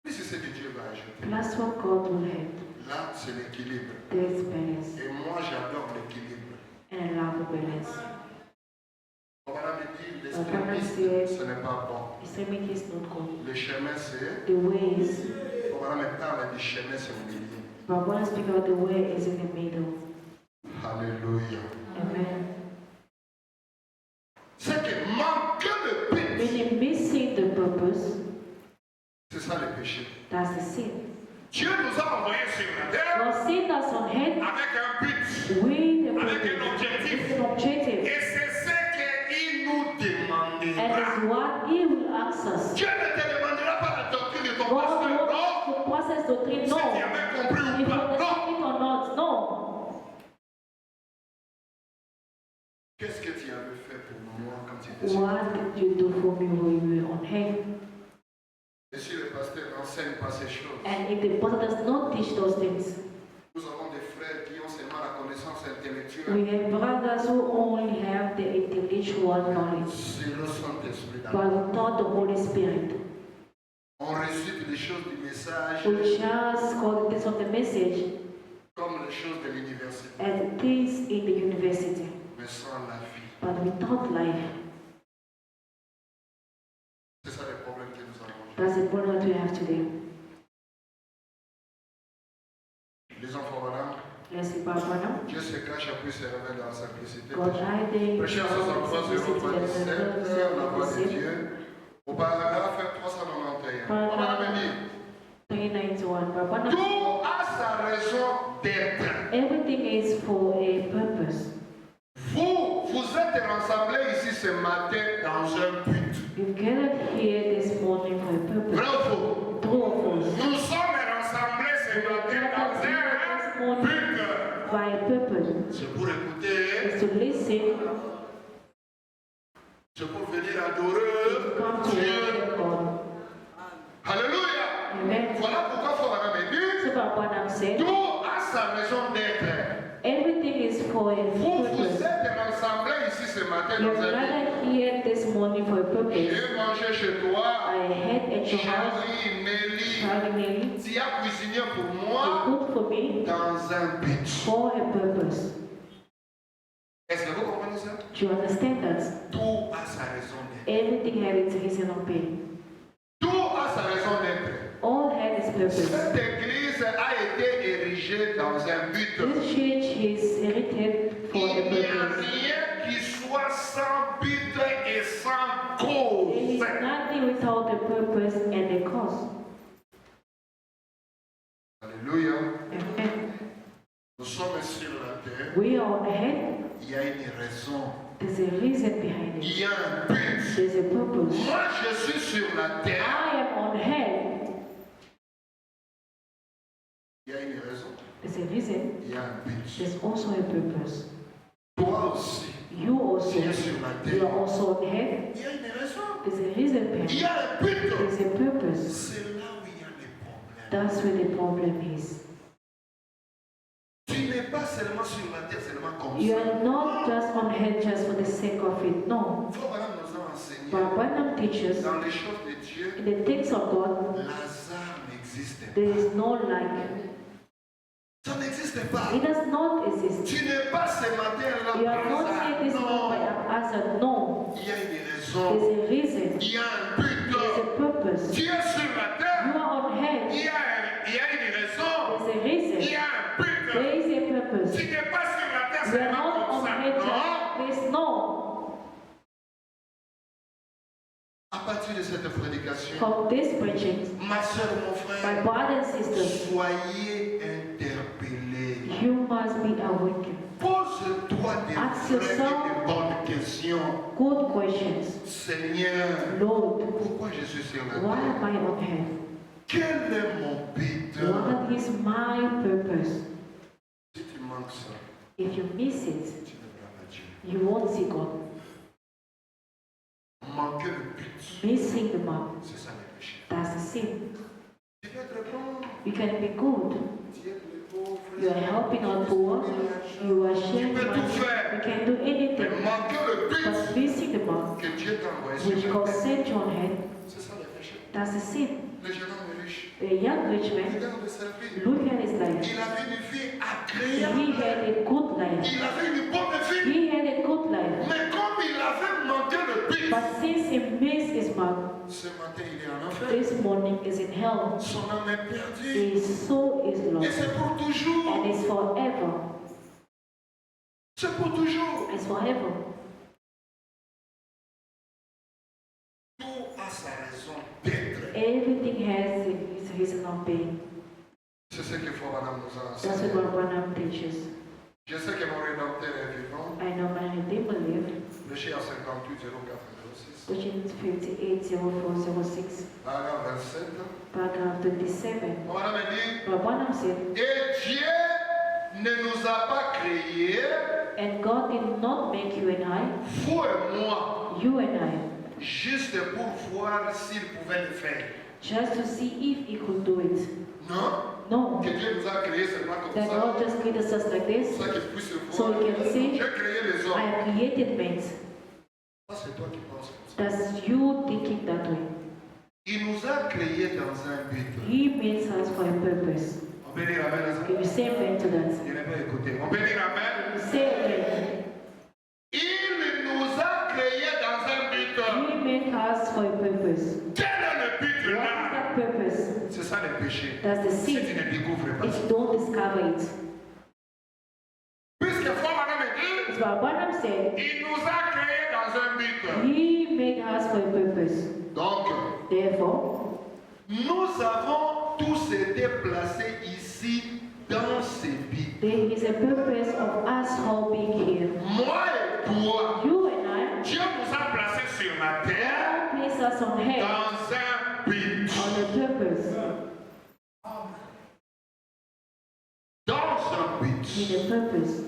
Plus c'est ce que Dieu va ajouter. plus what God will hate. Là, c'est l'équilibre. There's balance. Et moi, j'adore l'équilibre. And I love the balance. On va me dire, l'extrémisme, ce n'est pas bon. Extremity is not good. Le chemin, c'est... The way is, On va me parler du chemin, c'est au milieu. but when I speak about the way is in the middle. Alléluia. Amen. C'est que manquer le but, When you're missing the purpose, c'est ça le péché. that's the sin. Dieu nous a envoyés sur la terre God sent us on earth avec un but, with a avec un purpose, objectif. is what He will ask us. Dieu ne te demandera pas la doctrine de ton God pasteur. will Non. ask the process doctrine. Si No. tu avais compris If ou you pas. Non. understand it or not, no. Qu'est-ce que tu avais fait pour moi quand tu étais sur What did you do for me when you were on earth? Et si le pasteur n'enseigne pas ces choses, And if the pastor does not teach those things, nous avons des frères qui ont seulement la connaissance intellectuelle. we have brothers who only have the intellectual knowledge, C'est le Saint-Esprit but d'amour. without the Holy Spirit. On récite les choses du message We just call this of the message comme les choses de l'université, as it is in the university, mais sans la vie. but without life. C'est ça le problème que nous avons. That's the problem that we have today. Les enfants, voilà. Let's see, Barbara. Dieu se cache et puis se révèle dans la simplicité. God hiding, Prêchez en 63, 037, la voix de Dieu. Au paragraphe 391. On va venir. 391, Barbara. Tout a sa raison d'être. Everything is for a purpose. Vous êtes rassemblés ici ce matin dans un but. You gathered here this morning for a purpose. Vrai ou faux? True or false? Nous sommes rassemblés ce matin dans un but. By a purpose. C'est pour écouter, Is to listen, c'est pour venir to adorer come to Dieu. worship God. Alléluia. Amen. Voilà pourquoi il faut vraiment dire. So Barbara said, Tout a sa raison d'être. everything is for a Vous purpose. êtes rassemblés ici ce matin You dans un but. gathered here this morning for a purpose. J'ai mangé chez toi. I had at your house, Charlie, Nelly, Charlie Nelly, tu as cuisiné pour you moi cooked for me dans un but. for a purpose. Est-ce que vous comprenez ça? Do you understand that? Tout a sa raison d'être. Everything had its reason of being. Tout a sa raison d'être. All had its purpose. Cette église a été érigée dans un but. This church is inherited for a Il n'y a purpose. rien qui soit sans but et sans There is cause. nothing without a purpose and a cause. Alléluia. Amen. Nous sommes sur la terre. We are on ahead. Il y a une raison. There's a reason behind it. Il y a un but. There's a purpose. Moi, je suis sur la terre. I am on ahead. Il y a une raison. There's a reason. Il y a un but. There's also a purpose. Toi aussi, You also, tu es sur la you terre. are also on ahead. Il y a une raison. There's a reason Il behind y it. a un but. There's a purpose. C'est là où il y a des problèmes. That's where the problem is. Tu n'es pas seulement sur la terre, seulement comme You ça. are not just on ahead just for the sake of it. No. Frère Branham nous a enseigné But Branham teaches dans les choses de Dieu, in the things of God, Lazare n'existe pas. there is no like. Ça n'existe pas. It does not exist. Tu n'es pas ce matin là You are par not hasard. here this morning by Non. haphazard. No. Il y a une There's raison. a reason. Il y a un but. There's a purpose. Tu es sur la terre. You are on ahead. Il y a une raison. There's a Il reason. y a un but. There is a purpose. Tu n'es pas sur la terre We are seulement not comme on ça. ahead Non. just this. No. À partir de cette prédication, From this preaching, ma soeur, mon my frère, brothers and sisters, soyez interpellés. you must be awakened. Pose-toi des Ask vraies et yourself des bonnes questions. Good questions. Seigneur, Lord, pourquoi je suis sur la why am terre? I on ahead? Quel est mon but? What is my purpose? Si tu manques ça, If you miss it, tu ne verras pas Dieu. you won't see God. Manquer le but, Missing the mark, c'est ça le péché. that's the sin. Tu peux être bon, You can be good. tu aides les pauvres. You are helping out poor. You are sharing Tu peux tout money. faire. You can do Mais anything. manquer le but But missing the mark, que Dieu t'a envoyé sur which la God terre, sent you on ahead, c'est ça le péché. that's the sin. Le jeune homme riche, The young rich man, regarde sa vie. look at his life. Il avait une vie He agréable. had a good life. Il avait une bonne vie. He had a good life. Mais comme il avait manqué le but, But since he missed his mark, ce matin il est en enfer. this morning is in hell. Son âme est perdue. His soul is Et lost. c'est pour toujours. And it's forever. C'est pour toujours. It's forever. Tout a sa raison d'être. Everything has its reason of being. C'est ce que Frère Branham nous a That's enseigné. what Branham teaches. Je sais que mon rédempteur est vivant. I know my Redeemer lived. Prêchez à 58 082. Colossians 58:04-06. Paragraphe 27. Paragraph 27. On va me dire, But Branham said, et Dieu ne nous a pas créés, and God did not make you and I, vous et moi, you and I, juste pour voir s'il pouvait le faire. just to see if He could do it. Non? No. Que Dieu nous a créés seulement comme That ça. God just created us like this, Pour ça qu'il puisse le so voir. He can see, J'ai créé les I hommes. have created men. Ça, c'est toi qui penses comme ça. That's you thinking that way. Il nous a créés dans un but. He made us for a purpose. On peut dire amen à ça? Can you say amen to that? Il n'est pas écouté. On peut dire amen. Can you say amen? Il nous a créés dans un but. He made us for a purpose. Quel est le but What is là? that purpose? C'est ça le péché. That's the Si tu sin. ne découvres pas If ça. you don't discover it. Puisque foi madame dit, That's what Branham said. il nous a créés dans un but. He made us for a purpose. Donc, Therefore, nous avons tous été placés ici dans ces buts. there is a purpose of us all being here. Moi et toi, You and I, Dieu nous a placés sur la terre God placed us on earth dans un but. on a purpose. Dans un but. In a purpose.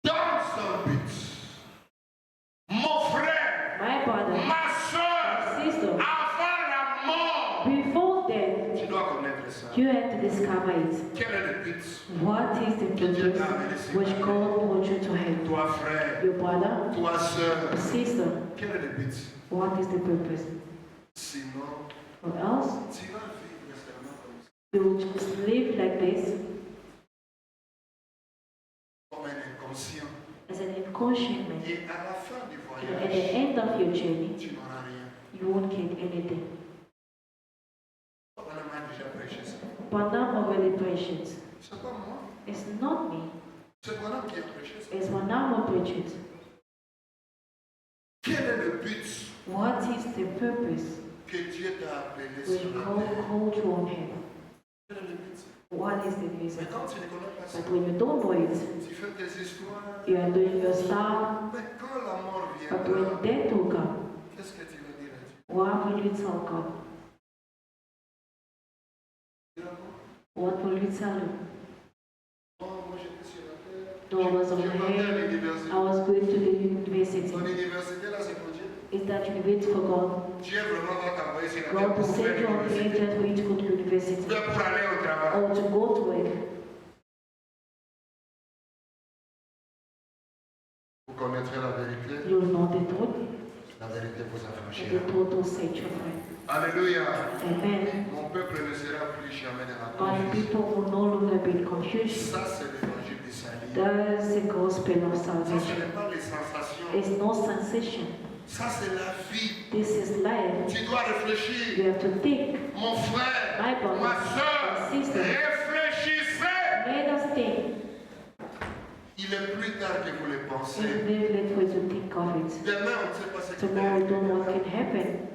Dans un but. Mon frère, My brother, ma soeur, sister, avant la mort, before death, tu dois connaître ça. you have to discover it. Quel est le but? What is the purpose which God wants you to have? Toi, frère, Your brother, toi, soeur, sister, quel est le but? what is the purpose? Sinon, Or else, tu vas vivre seulement comme ça, you will just live like this comme un inconscient. as an inconscient man. Et à la fin du And at voyage, the end of your journey, tu n'auras rien. you won't get anything. On a déjà prêché ça. But now already preached. C'est pas moi. It's not me. C'est moi qui ai prêché ça. It's when I will preach it. Quel est le but What is the purpose que Dieu t'a appelé when sur la God terre? called you on him? Quel est le but? What is the Mais reason? quand tu ne connais pas ça, But when you don't know it, tu fais tes histoires. you are doing your stuff. Mais quand la mort But viendra, when death will come, qu'est-ce que tu vas dire à Dieu? what will you tell God? What will you tell him? Oh, moi j'étais sur la terre. No, I was on Je m'en vais à earth. l'université. I was going to the university. Ton université là, c'est pour Dieu. Is that university for God? Dieu vraiment va t'envoyer sur la terre God will pour faire send you on earth l'université. just for you to go to university Ou bien pour aller au travail. or to go to work. Vous connaîtrez la vérité. You will know the truth, La vérité vous and affranchira. the truth will set you free. Alléluia. Amen. Mon peuple ne sera plus jamais dans la My confusion. people will no longer be in confusion. Ça, c'est l'évangile du salut. That's the gospel of Ça, ce salvation. n'est pas les sensations. It's no sensation. Ça, c'est la vie. This is life. Tu dois réfléchir. You have to think. Mon frère, My brother, ma soeur, my sister. réfléchissez. Let us think. Il est plus tard que vous le It's pensez. very late for you to think of it. Demain, on ne sait pas ce qui Tomorrow, peut don't know what arriver. can happen.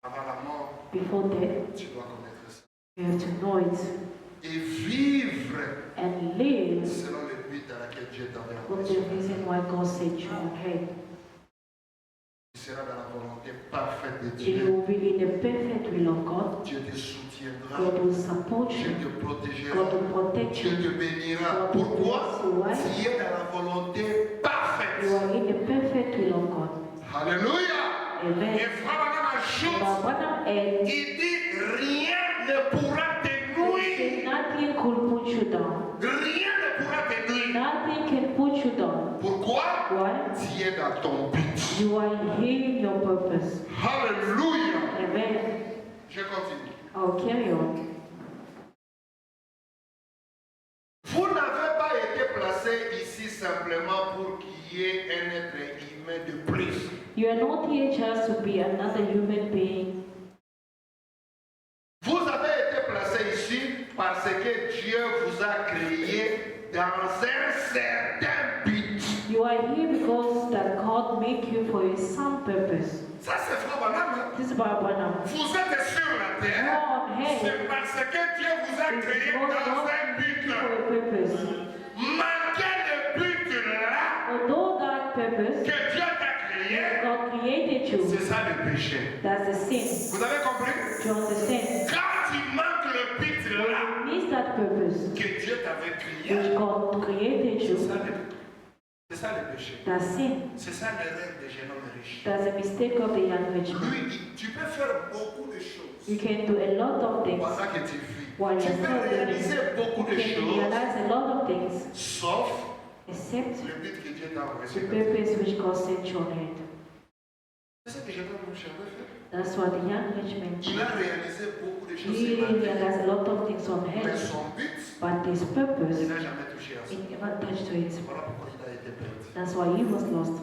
Avant la mort, Before death, tu dois connaître ça. you have to know it Et vivre and live selon le but dans lequel Dieu t'avait for envoyé. the reason why God set you on earth. Tu seras dans la volonté parfaite de You Dieu. will be in the perfect will of God. Dieu te soutiendra. God will support Dieu you. te protégera. God will protect Dieu you. te bénira. God will Pourquoi? bless you. Why? Tu es dans la volonté You parfaite. are in the perfect will of God. Alléluia. Amen. Et frère Madame ajoute, But what I'm il dit rien ne pourra te nuire. nothing could put you down. Rien ne pourra te nuire. Nothing can put you down. Pourquoi? Why? Tu es dans ton but. You are here in your purpose. Alléluia. Amen. Je continue. I'll carry on. Vous n'avez pas été placé ici simplement pour qu'il y ait un être humain de plus. You are not here just to be another human being. Vous avez été placé ici parce que Dieu vous a créé dans un certain but. You are here because that God made you for some purpose. Ça c'est Frère Branham. This is Barbara. Vous êtes sur la You terre. are on earth. C'est parce que Dieu vous a It's créé because dans God un made you but. for a purpose. Malgré le but là, Although that that purpose, que Dieu t'a créé, God created you. c'est ça le péché. That's the sin. Vous avez compris? Do you understand? Quand tu manques le but là, You miss that purpose, que Dieu t'avait créé, which God created you. c'est ça le péché. That's sin. C'est ça l'erreur des jeunes hommes riches. That's a mistake of the young rich man. Lui, tu peux faire beaucoup de choses You can do a lot of things pendant que tu vis. while Tu you're peux still réaliser living. beaucoup You de can choses, realize a lot of things, sauf except le but que Dieu t'a envoyé the sur la terre. purpose which God sent you on earth. C'est ce que jeune homme riche avait fait. That's what the young rich man Il a did. réalisé beaucoup de choses He sur la terre. realized a lot of things on Mais earth, son but, but his purpose, il n'a jamais touché à ça. he never touched to it. Voilà pourquoi il a été perdu. That's why he was lost.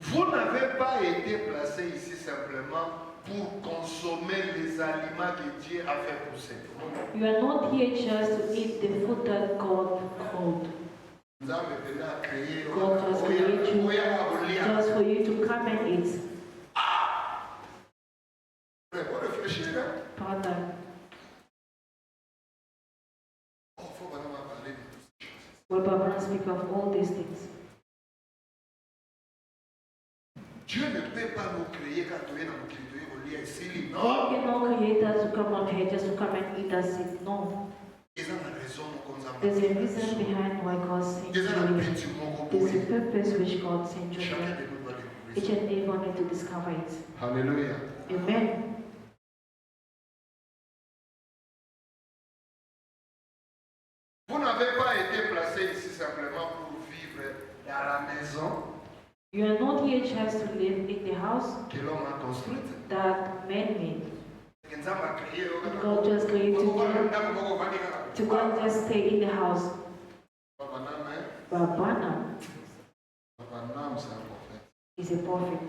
Vous n'avez pas été placé ici simplement pour consommer les aliments que Dieu a fait pousser. You are not here just to eat the food that God called. Nous avons venu à créer. God has created you just for you to come and eat. Mais pour réfléchir, hein? Pardon. Oh, faut vraiment parler de tout ça. Well, Baba speak of all these things. Dieu ne peut pas nous créer quand tu es dans le créé au lit ici. God Non. cannot create us to come on here just to come and eat us. No. Ils ont la raison comme ça. There's a reason behind why God sent Ils ont la you. paix du monde. There's a purpose which God sent you. Chacun de nous doit Each découvrir and every one need to discover it. ça. Alléluia. Amen. Vous n'avez pas été placé ici simplement pour vivre dans la maison You are not here just to live in the house que l'homme a construite. that man made. Que Nzambe a créé. God just created you to go and just stay in the house. Papa Nam, hein? But Bana Papa Nam, c'est un prophète. is a prophet.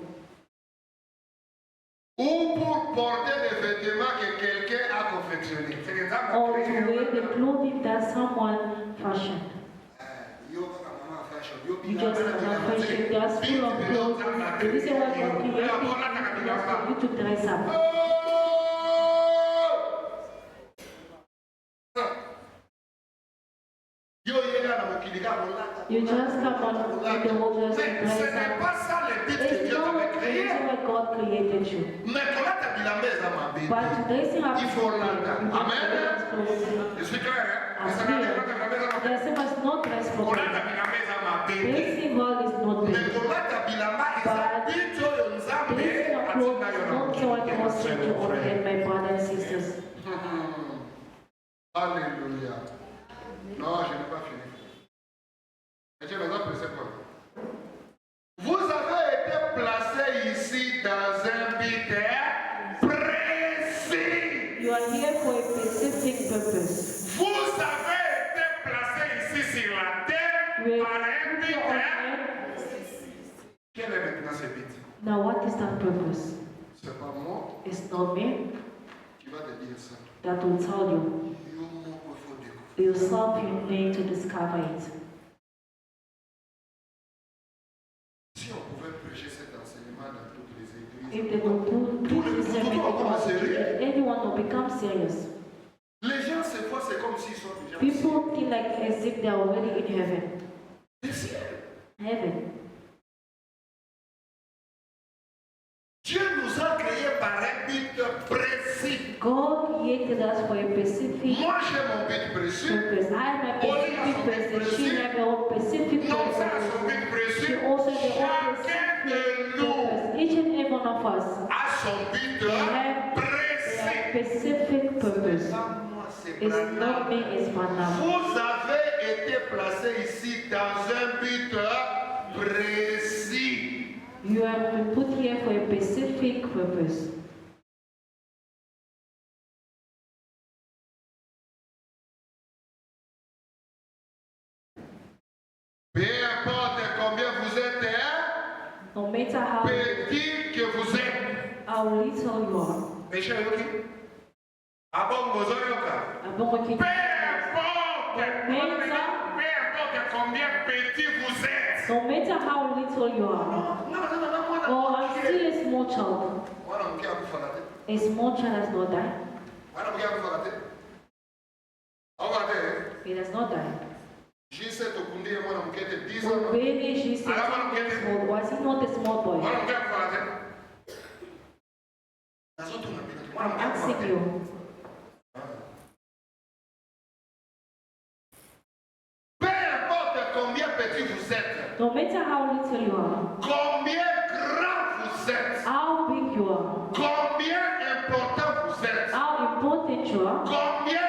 Ou pour porter des vêtements que quelqu'un a confectionnés. C'est que Nzambe a Or to créé. wear the clothing that someone fashioned. You just cannot fashion just full of clothes. The reason why God created it is for you to dress up. You just come on in the world just to Mais dress ce n'est up. pas ça le but que It's Dieu not t'avait the créé. reason why God created you. Mais comment tu as mis la maison à ma bébé? But dressing up Il faut l'entendre. Amen. Je suis clair, hein? as Ça n'a rien à clear. voir avec la maison. Dressing must not dress for Kola God. tabila meza mabende. Dressing God is not Mais big. comment tu as mis la main? But Ils ont dit, Nzambe, dressing your clothes is not so I can send you on head, my brothers and sisters. Alléluia. Non, je n'ai pas fini. Et Dieu, maintenant, c'est quoi? Vous avez été placé ici dans un but précis. You are here for a specific purpose. Vous avez été placé ici sur la terre You par are un put but. on Hein? earth. Quel est maintenant ce but? Now what is that purpose? C'est pas moi It's not me qui va te dire ça. that will tell you. Il faut découvrir. Yourself you need to discover it. Si on pouvait prêcher cet enseignement dans toutes les églises, If they will put this sermon on, everyone will become serious. les gens se voient, c'est comme s'ils sont déjà People think like as if they are already in heaven. au ciel. Heaven. Dieu nous a créés par un but précis. God created us for a specific Moi, j'ai mon but précis. purpose. I have a specific purpose. She have her own specific Non, ça a son purpose. but précis. She also has her own Chacun de specific nous purpose. Each and every one of us a son but have précis. a specific purpose. Moi, c'est It's not me, it's Manam. Vous avez été placé ici dans un but précis. You have been put here for a specific purpose. Peu importe combien vous êtes, No matter how petit que vous êtes. little you are. Mesha yoki? Abongo zoyoka? Abongo Peu importe combien petit vous êtes. No matter how little you are. Oh, I'm still a small child. A small child has not died. On va dire, He does not die. J7 Okunde est mwana moke de 10 ans. When baby J7 was he not a small boy? Mwana moke akufala te. Nazotuna bino. Mwana I'm moke akufala asking te. you. Peu importe combien petit vous êtes, No matter how little you are, combien grand vous êtes, how big you are, combien important vous êtes, how important you are, combien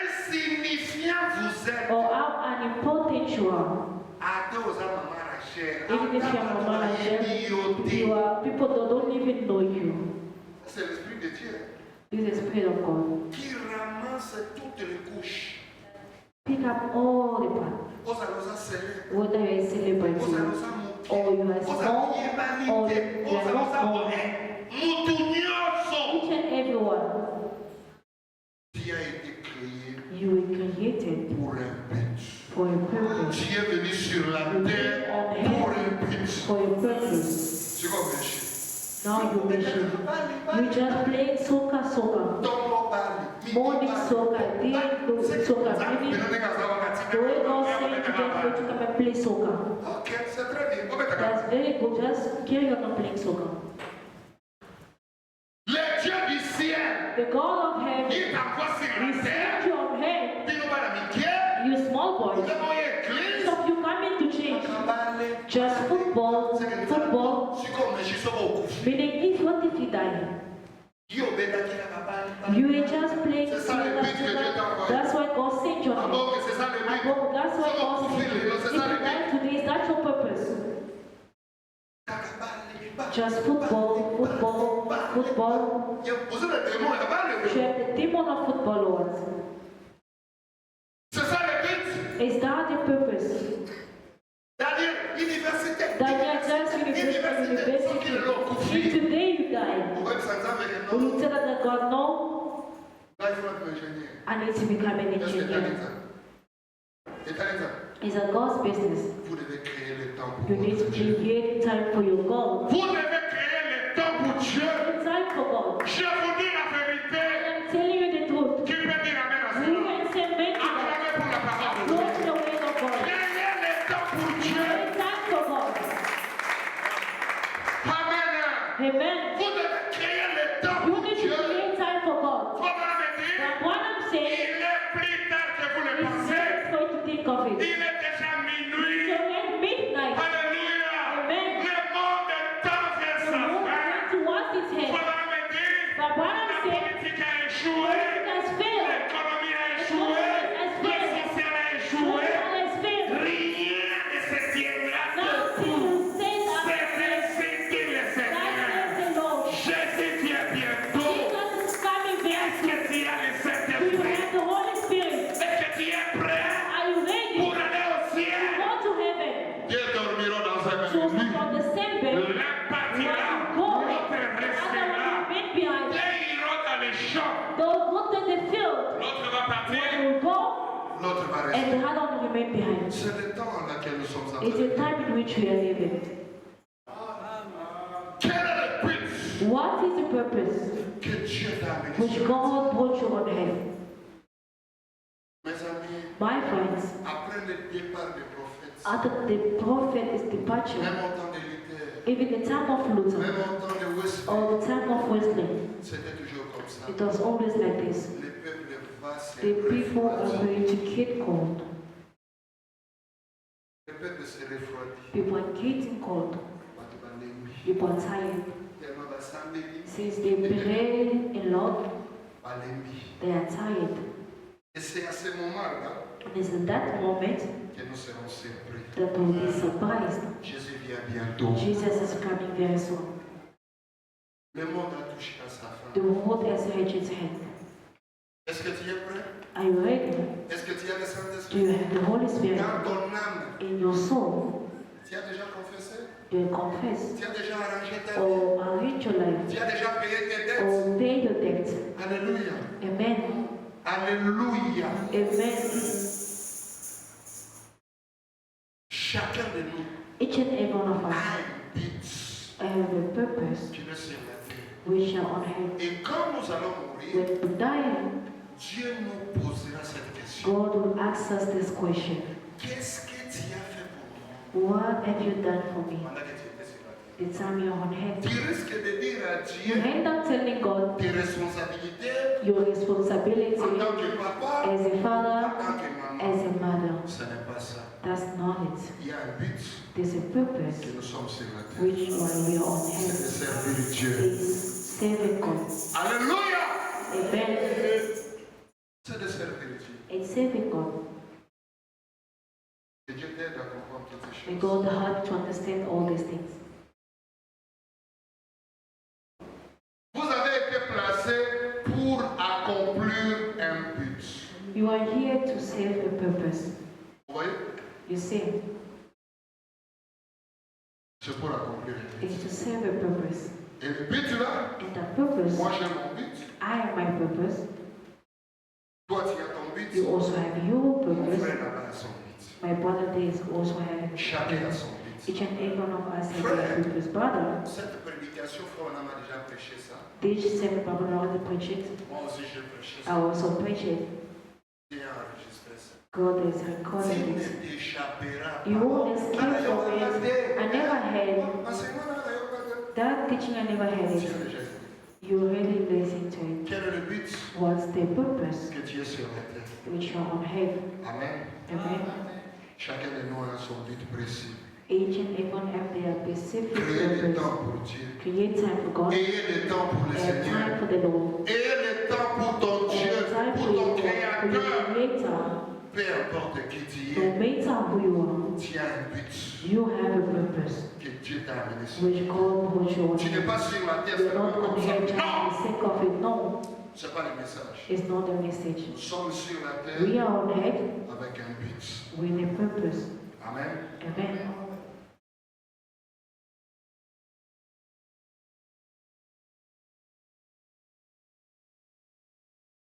insignifiant vous êtes, or how unimportant you are, Ate oza mama Rachel, even if you are Mama Rachel, you are people that don't even know you. c'est l'Esprit de Dieu This is the Spirit of God. qui ramasse toutes les couches. Pick up all the parts, Oza scellé, whether you are celebrating oza or you are oza small or yebalité, you are not small. mutu nyonso. Each and every one, Tu as été créé you were created pour un but. for a purpose. Tu es venu sur la terre pour un but. For a purpose. Tu comprends? Now you mention you just playing soccer. Morning soccer, day soccer. Maybe the way God said to just go to come and play soccer. Ok, c'est très bien. That's very good. Just carry on playing soccer. Le Dieu du ciel, The God of heaven, il t'envoie sur He la sent terre. you on heaven. Dis-nous, madame, Mickey, You small boys. nous avons une église. So you come into change. Just football, meaning if what if you die? You are just playing soccer. That's why God sent you on heaven. That's why God sent you. If you die today, is that your purpose? Just football. Tu es the demon of football, Lord. Is that the purpose? Daniel just university. If today you die, will you tell that God, no, I need to become an engineer? It's a God's business. You need to create time for your God. Vous devez créer le temps pour Dieu. Time for God. Je vous dis la vérité. I'm telling you the truth. Qui peut dire amen à You cela? can say amen to that. Acclamez pour la parole de Go Dieu. to the way of God. Créez le temps pour Dieu. Create time for God. Amen. Amen. Vous devez créer le temps You pour need to Dieu. create time for God. Comment me dire? But what I'm saying Il est plus tard que vous le is pensez. just for you to think of it. Il est déjà So minuit. at midnight, Alléluia. Amen. Le monde tend vers the sa moon fin. went towards its head. Comment me dire? But what La I'm saying, politique a échoué. it has failed. L'économie a échoué. Le social a échoué. Social has failed. Rien ne se tiendra Nothing debout. will stand up C'est against ainsi dit le that Seigneur. says the Lord. Jésus vient bientôt. Jesus is coming very Est-ce soon. que tu as le Do you Saint-Esprit? have the Holy Spirit? Est-ce que tu es prêt Are you ready pour to aller au ciel? go to heaven? Dieu dormira dans un So lit. on the same bed, L'un partira, go, l'autre the other restera. will remain behind. L'un ira dans les champs, They'll go to the field, l'autre va partir. one will go, L'autre va and rester. the other will remain behind. C'est le temps dans lequel nous sommes It's entrés. a time in which we are living. Quel est le but What is the purpose que Dieu t'a amené which sur God brought you on heaven? Mes amis, My friends, après le départ des prophètes, after the prophet's departure, même au temps de Luther, even the time of Luther même au temps de Wesley, or the time of Wesley, c'était toujours comme ça. it was always like this. Le peuple va se The people are refroidir. going to get cold. Le peuple se refroidit. People are getting cold. Bato balembi. People are tired. Tellement basambeli, Since they pray a lot, balembi. they are tired. Et c'est à ce moment-là And it's in that moment que nous serons surpris. that we'll be surprised. Jésus vient bientôt. Jesus is coming very soon. Le monde a touché à sa fin. The world has reached its end. Est-ce que tu es prêt? Are you ready? Est-ce que tu as le Do Saint-Esprit? you have the Holy Spirit Dans ton âme, in your soul? tu as déjà confessé? Do you confess? Tu as déjà arrangé ta vie? Or arrange your life? Tu as déjà payé tes dettes? Or pay your debt? Alléluia. Amen. Alléluia. Amen. Chacun de nous Each and every one of a us un but have a purpose qui nous sur la terre. which are on heaven. Et quand nous allons mourir, When we die, Dieu nous posera cette question. question. God will ask us this question. Qu'est-ce que tu as fait pour moi? What have you done for me? Pendant que tu étais sur la terre. The time you're on Tu earth. risques de dire à You Dieu end up telling God tes responsabilités your responsibility en tant que papa, as a en father, tant que maman. as a mother. Ce n'est pas ça. That's not it. Il y a un but There's a purpose que nous sommes sur la terre. which while we are on C'est de earth servir Dieu. is serving God. Alléluia! Amen. C'est de servir Dieu. It's serving God. Que Dieu t'aide à comprendre toutes ces May choses. God help to understand all these things. Vous avez été placé pour accomplir un but. You are here to serve a purpose. Vous voyez? You see, C'est pour accomplir un but. it's to serve a purpose. Et le but là, And that purpose, moi j'ai mon but. I have my purpose. Toi tu as ton but. You also have your Mon purpose. frère là-bas a son but. My brother there is also having Chacun a son but. each and every one of us has a purpose. Brother, Cette prédication, frère, on a déjà prêché ça. this same Bible already preach it. Moi aussi j'ai prêché I ça. also preach it. Dieu a enregistré ça. God is Tu recording ne it. t'échapperas pas. You won't escape from it. I never had that teaching. I never had Tu it. as déjà dit. You really listen to it. Quel est le but What's the purpose que tu es sur la terre? which you are on heaven? Amen. Amen. Chacun de nous a son but précis. Each and everyone have their specific Créez le temps purpose. pour Dieu. Create time for God. Ayez le temps pour le And time Seigneur. for the Lord. Ayez le temps pour ton Dieu, And time pour for ton your Créateur. Creator. Peu importe qui tu No es, matter who you are, tu as un but you have a purpose que Dieu t'a amené sur. which God put you on. Tu n'es pas sur la terre You're seulement not on comme ça. here just for Non, the sake of it. No, ce n'est pas le message. it's not the message. Nous sommes sur la We terre are on head avec un but. with a purpose. Amen. Amen.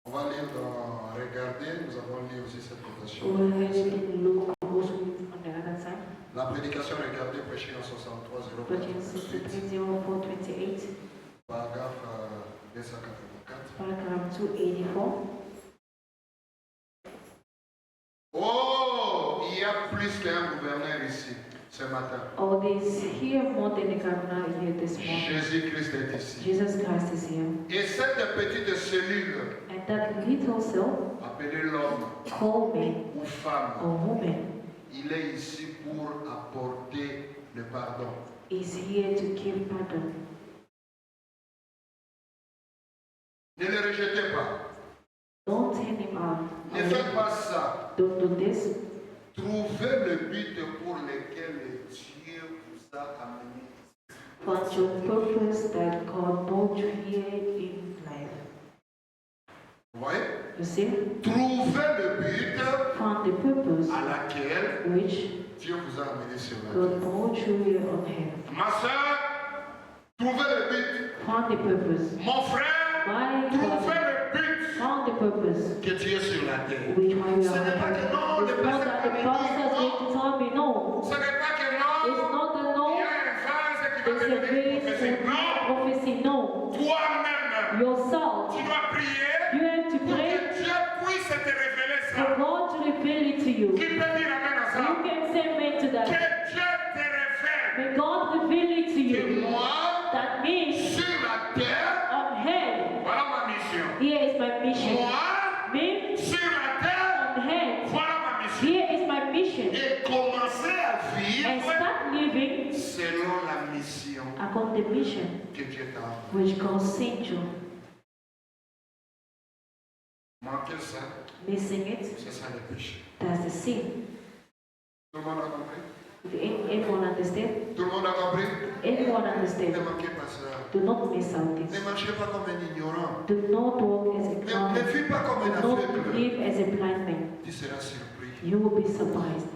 On va lire dans Regardez, nous avons lu aussi cette prédication. We'll read it in Luke also on the other side. La prédication Regardez prêchée en 63 But in 63:04:28, paragraphe 284. paragraph 284. Oh, il y a plus qu'un gouverneur ici ce matin. Oh, there's here more than a governor here this morning. Jésus-Christ est ici. Jesus Christ is here. Et cette petite cellule And that little cell appelée l'homme called man ou femme, or woman il est ici pour apporter le pardon. is here to give pardon. Ne le rejetez pas. Don't turn him out. Ne faites pas ça. Don't do this. Trouvez le but pour lequel Dieu vous a amené. Find your purpose that God brought you here in life. Vous voyez? You see? Trouvez le but Find the purpose à laquelle which Dieu vous a amené sur la God terre. brought you here on earth. Ma soeur, trouvez le but. Find the purpose. Mon frère, My trouvez brother, le but found the purpose que tu es sur la terre. which one you Ce are n'est pas on que earth. non, le It's not pasteur that the m'a dit pastor is going non. to tell me no. Ce n'est pas que It's non. not the Il y no. a un vase qui va It's a devenir very prophétique. good Non. prophecy. No. Toi-même, Yourself. tu dois prier You have to pour pray que Dieu puisse te révéler for ça. God to reveal it to you. Qui peut dire amen à You ça? can say amen to Que that. Dieu te révèle May God reveal it to que you. moi, That means sur la terre, on earth, voilà ma mission. here is my mission. Moi, Me, sur la terre, on earth, voilà ma mission. here is my mission. Et commencer à And vivre start living selon la mission according to the mission que Dieu t'a envoyée. which God sent you. Manquer ça, Missing it, c'est ça le péché. that's the sin. Tout le monde a compris? If everyone understand? Tout le monde a compris? Everyone Ne understand. manquez pas ça. Do not miss out Ne this. marchez pas comme un ignorant. Do not walk as a Ne clown. vis pas comme un Do not aveugle. live as a blind man. Tu seras surpris. You will be surprised.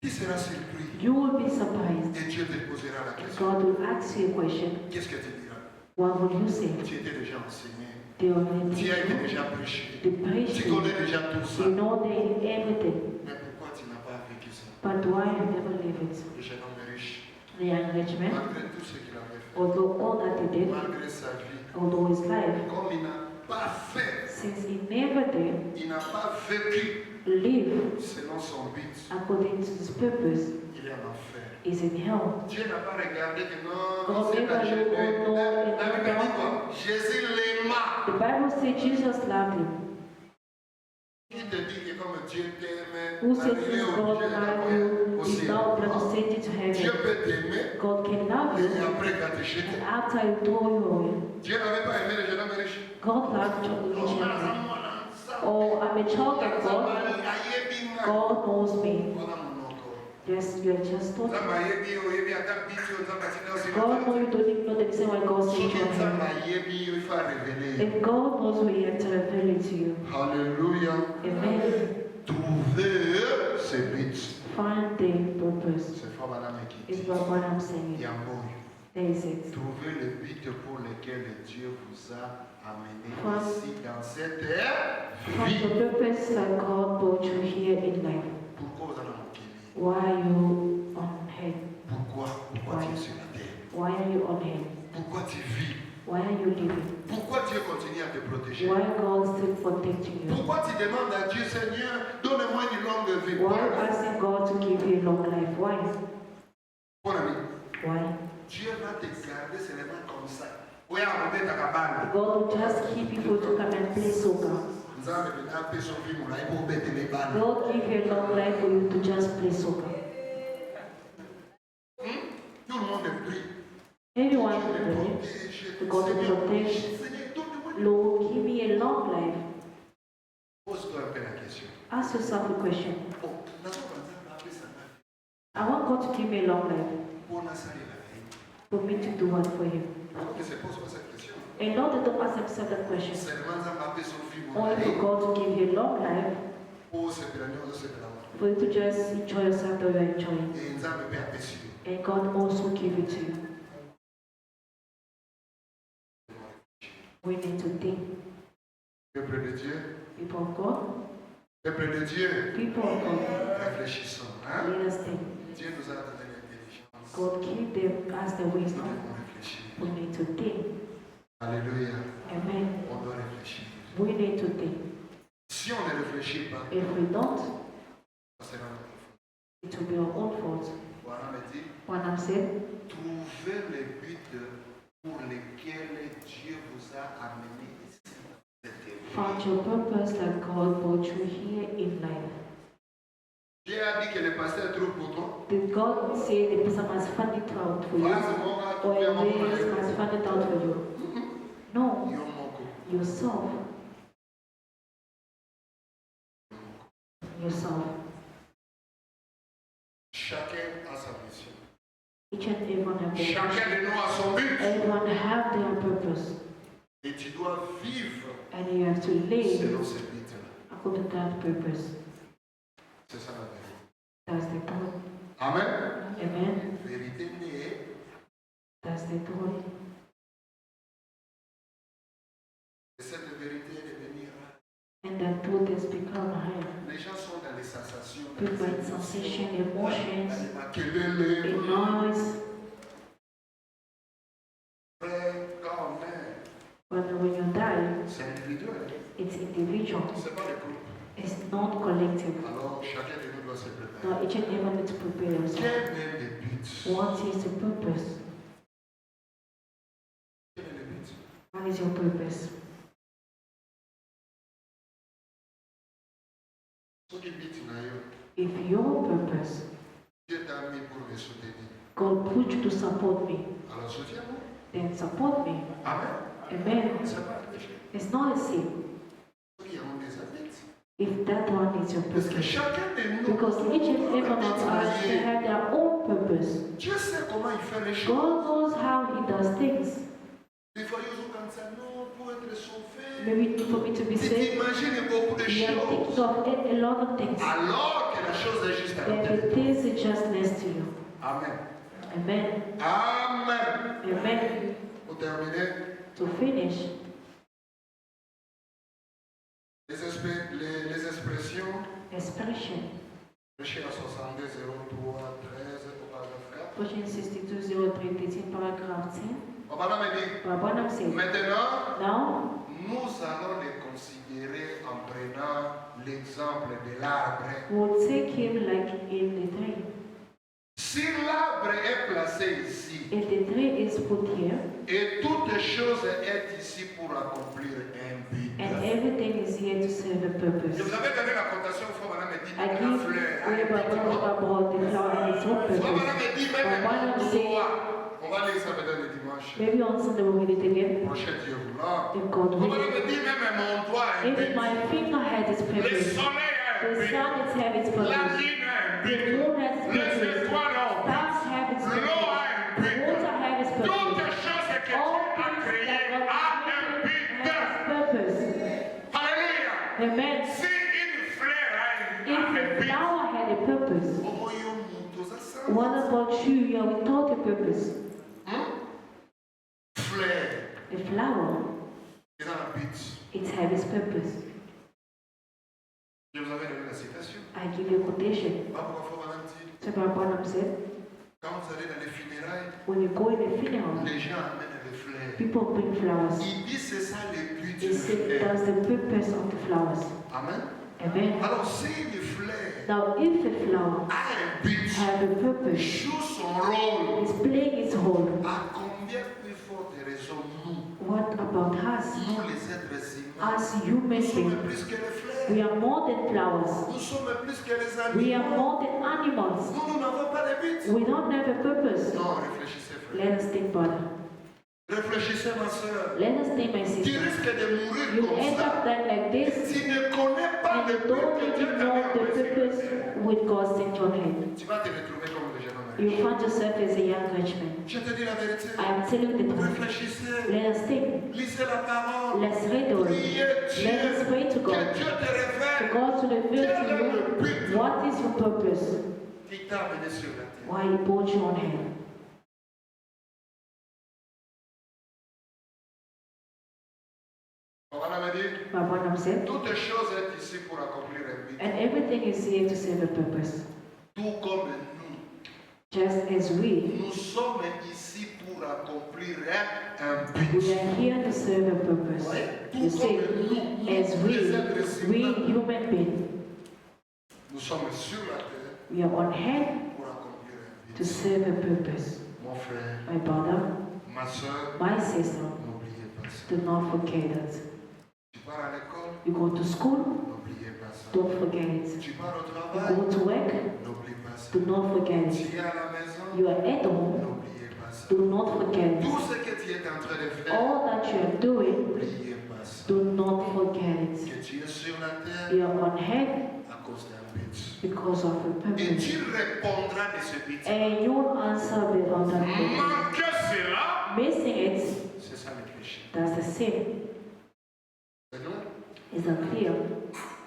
Tu seras surpris. You will be surprised. Et Dieu te posera la question. God will ask you a question. Qu'est-ce que tu diras? What will you say? Tu étais déjà enseigné. They already Tu as été teach you. déjà prêché. They preach Tu you. connais déjà tout ça. You know everything. Mais pourquoi tu n'as pas vécu ça? But why you never live it? Le jeune homme est riche. The young rich man, Malgré tout ce qu'il avait fait. although all that he did, Malgré sa vie. although his life, Comme il n'a pas fait, since he never did il n'a pas vécu live selon son but, according to his purpose, il est en enfer. is in hell. Dieu n'a pas regardé que non, God c'est never pas Jésus. looked, oh no, La and Bible dit now quoi? Jésus l'aima. the Bible says Jesus loved him. Qui te dit que comme Dieu t'aime, Who says il est since God obligé loved you, au he's ciel? now going to send you to Dieu heaven? peut t'aimer God can love et you, après quand tu jettes. and after you throw you away, Dieu n'avait pas aimé les jeunes hommes riches. God loved you. Oh, I'm a child of God. God knows me. Yes, you are just told. God knows you don't even know the reason why God sent you here. If God knows we have to reveal it to you. Alléluia. Amen. Trouver ses buts. Find the purpose. C'est Frère Madame qui Is dit. what I'm saying. Yamboy. There is it. Trouvez le but pour lequel Dieu vous a amené Find- ici dans cette Find vie. the purpose that God brought you here in life. Pourquoi vous allez manquer? Why are you on head? Pourquoi tu es sur la terre? Why are you on head? Pourquoi tu vis? Why are you living? Pourquoi Dieu continue à te protéger? Why God still protecting you? Pourquoi tu demandes à Dieu, Seigneur, donne-moi une longue vie? Why are you asking God to give you a long life? Why? Mon ami, Why? Dieu va te garder seulement comme ça. Oui, à côté de ta cabane. God will just keep people to come and play soccer. Nous avons fait un peu son film, on a eu pour bêter les balles. God give you a long life for you to just play soccer. Tout le monde prie. Everyone pray to God to protect. Seigneur, donne-moi une... Lord, give me a long life. Pose-toi un peu la question. Ask yourself a question. Bon, nous avons appelé ça. I want God to give me a long life. Pour la salle de la vie. For me to do what for Him. Pourquoi ne se pose pas cette question? And Lord, don't ask himself that question. Seulement, nous avons appelé son film. Only for God to give you a long life, Pour se plaindre, on se plaint. for you to just enjoy yourself the way you're enjoying. Et nous avons appelé à Pessu. And God also give it to you. We need to think. Peuple de Dieu. People of God, Peuple de Dieu. people of God, Réfléchissons. Hein? let us think. Dieu nous a donné l'intelligence. God give them us the Nous wisdom. devons réfléchir. We need to think. Alléluia. Amen. On doit réfléchir. We need to think. Si on ne réfléchit pas, If we don't, ça sera notre faute. it will be our own fault. Voilà, me dit, When I'm saying, trouvez le but pour lequel Dieu vous a amené ici. Cette vie. find your purpose that God brought you here in life. Dieu a dit que le pasteur trouve pour toi. Did God say the person must find it out for you? Vas-y, mon gars, Or trouve a mon race frère. must find it out for you? No, Yo, mon co. yourself. Yourself. Chacun a sa mission. Each and everyone have their Chacun mission. de nous a son but. Everyone have their purpose. Et tu dois vivre And you have to live selon ce but-là. according to that purpose. C'est ça la vérité. That's the truth. Amen. Amen. Vérité née. That's the truth. Et cette vérité est devenue rare. And that truth has become higher. Les gens sont dans les sensations. People in sensation, emotions, Makelele. in noise. Frère, quand on meurt, When you die, c'est individuel. it's individual. C'est pas le groupe. It's not collective. Alors, chacun de nous doit se préparer. Now each and everyone needs to prepare themselves. Quel est le but? What is the purpose? Quel est le but? What is your purpose? Ce qui but n'a eu, If your purpose, Dieu t'a mis pour me soutenir. God put you to support me, Alors, soutiens-moi. then support me. Amen. Amen. C'est pas péché. It's not a sin Ceux qui ont des habits. if that one is your Parce que purpose. chacun de nous, Because each and every one of us, they have their own purpose. Dieu sait comment il fait les choses. God knows how He does things. Des fois, ils ont comme ça, non, pour être sauvé. Maybe for me to be Tu saved, t'imagines beaucoup de you are thinking choses. of a lot of things. Alors que la chose est juste à And côté. it is just next to you. Amen. Amen. Amen. Amen. Pour terminer, To finish, les expressions, expression. Péché à 62, 03, 13, au paragraphe 4. Question 6203 paragraph 10. Papa me dit, Rabbanam says, maintenant, now nous allons les considérer en prenant l'exemple de l'arbre. We'll take him like in the tree. Si l'arbre est placé ici, If the tree is put here, et toute chose est ici pour accomplir un but. and everything is here to serve a purpose. Je vous avais donné la cotation, il faut madame me dit, I la give fleur. about the flower and its own Il faut purpose. madame me dit, But même one un of say, doigt. On va lire ça peut-être le dimanche. maybe on Sunday we'll read it again. Prochain Dieu voulant. If God Il faut madame will. me dit, même mon doigt a un If but. my finger has its Le purpose, soleil a un the but. sun is have its La purpose, lune a un the but. moon has its Les purpose, étoiles ont un but. stars have its L'eau purpose, a un but. water have its Toute purpose. chose que Dieu All a things créées that God a un has but. purpose. Alléluia. Amen. Si une fleur a If un the but, flower had a purpose, Oh, yo, monte ça, ça. what about you? You are without a purpose. Fleur. A flower, Il a un but. it has its purpose. Je vous avais donné la citation. I give you a quotation. Pas pourquoi faut madame dire. So Branham said, Quand vous allez dans les funérailles, when you go in a funeral, les gens amènent les fleurs. people bring flowers. Il dit c'est ça le but They du say fleur. that's the purpose of the flowers. Amen. Amen. Alors si les fleurs Now, if a flower a un but, have a purpose, joue son rôle, it's playing its role. à combien plus forte raison nous, What about us? nous les êtres humains, As human nous sommes beings, plus que les fleurs, we are more than flowers. nous sommes plus que les We are animaux, more than animals. nous n'avons pas de but. We don't have a purpose. Non, réfléchissez frère, Let us think, brother. réfléchissez ma soeur, Let us think, my tu sister. risques de mourir You comme end up ça, dying like this, tu ne connais pas and le you but don't que Dieu even t'a know the mis. purpose with God in your head. Tu vas te retrouver comme le jeune homme. You find yourself as a young rich man. Je te dis la vérité, I am telling you the truth. réfléchissez, Let us think. lisez la parole, Let's read the word. priez Dieu, Let us pray to que God. Dieu te For révèle God to reveal quel est to le you but what is your purpose, qui t'a amené sur la terre. why He brought you on here. On va dire, My Branham said, toute chose est ici pour accomplir un but, and everything is here to serve a purpose. tout comme nous. Just as we Nous sommes ici pour accomplir un are but. here to serve a purpose. You Tout see, comme nous, as les êtres we humains, human beings, nous sommes sur la terre we are on hand pour accomplir un to but. serve a purpose. Mon frère, My brother, ma soeur, my sister, n'oubliez pas ça. do not forget it. Tu pars à l'école, You go to school, n'oubliez pas ça. don't forget it. Tu pars au You travail, go to work, n'oublie pas ça. do not forget it. Tu es à la maison, You are at home, n'oubliez pas ça. do not forget it. Tout ce que tu es en train de faire, All that you are doing, n'oubliez pas ça. do not forget it. Que tu es sur la terre You are on hand à cause d'un but. because of a Et purpose. tu répondras de ce but. And you'll answer with on that purpose. manquer cela, Missing it, C'est ça le péché. that's the sin. C'est clair? Is that clear?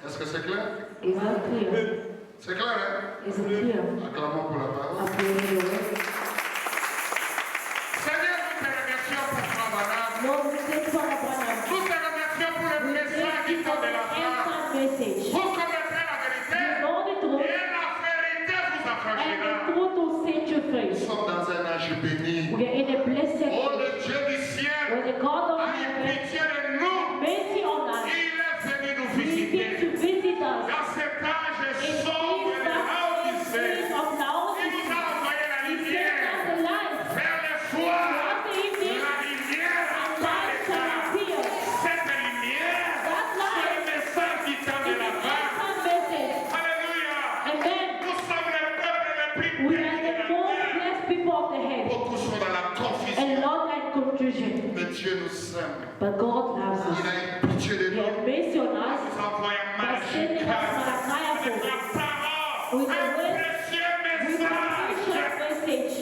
Est-ce que c'est clair? Is that clear? C'est clair, hein? Is it clear? Acclamons pour la parole. I pray in your word. Seigneur, nous te remercions pour toi, Madame. Lord, we thank you for the Branham. Nous te remercions pour le We message thank qui you sort for de the la femme. answered message. Vous connaîtrez la vérité You know the truth, et la vérité vous and affranchira. the truth will set you Nous free. sommes dans un âge béni. We are in a blessed Oh, age le Dieu du ciel where the God of a eu heaven pitié de nous. mercy on us. Il est venu nous He came visiter. to visit us. Dans cet âge In sombre de this Laodicée, season of il Laodicea, nous a envoyé la He sent lumière us the light. vers le soir. Throughout the evening, La lumière and par light shall l'éclat. appear. Cette lumière, c'est le message qui tient de It's la an part. answered message. Alléluia. Amen. Nous sommes le peuple le plus We béni are de the la most terre. blessed people of the head. Beaucoup sont dans la confusion. And Lord and confusion. Mais Dieu nous aime. But God loves Il us. a eu pitié de He nous. has mercy on us Nous envoyons by sending us Malachi la parole, with the un word, précieux with a message. precious message.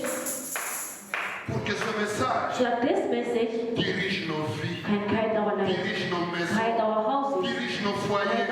Pour que ce message So that this message dirige nos vies, can guide our lives, dirige nos guide maisons, our houses, dirige nos foyers,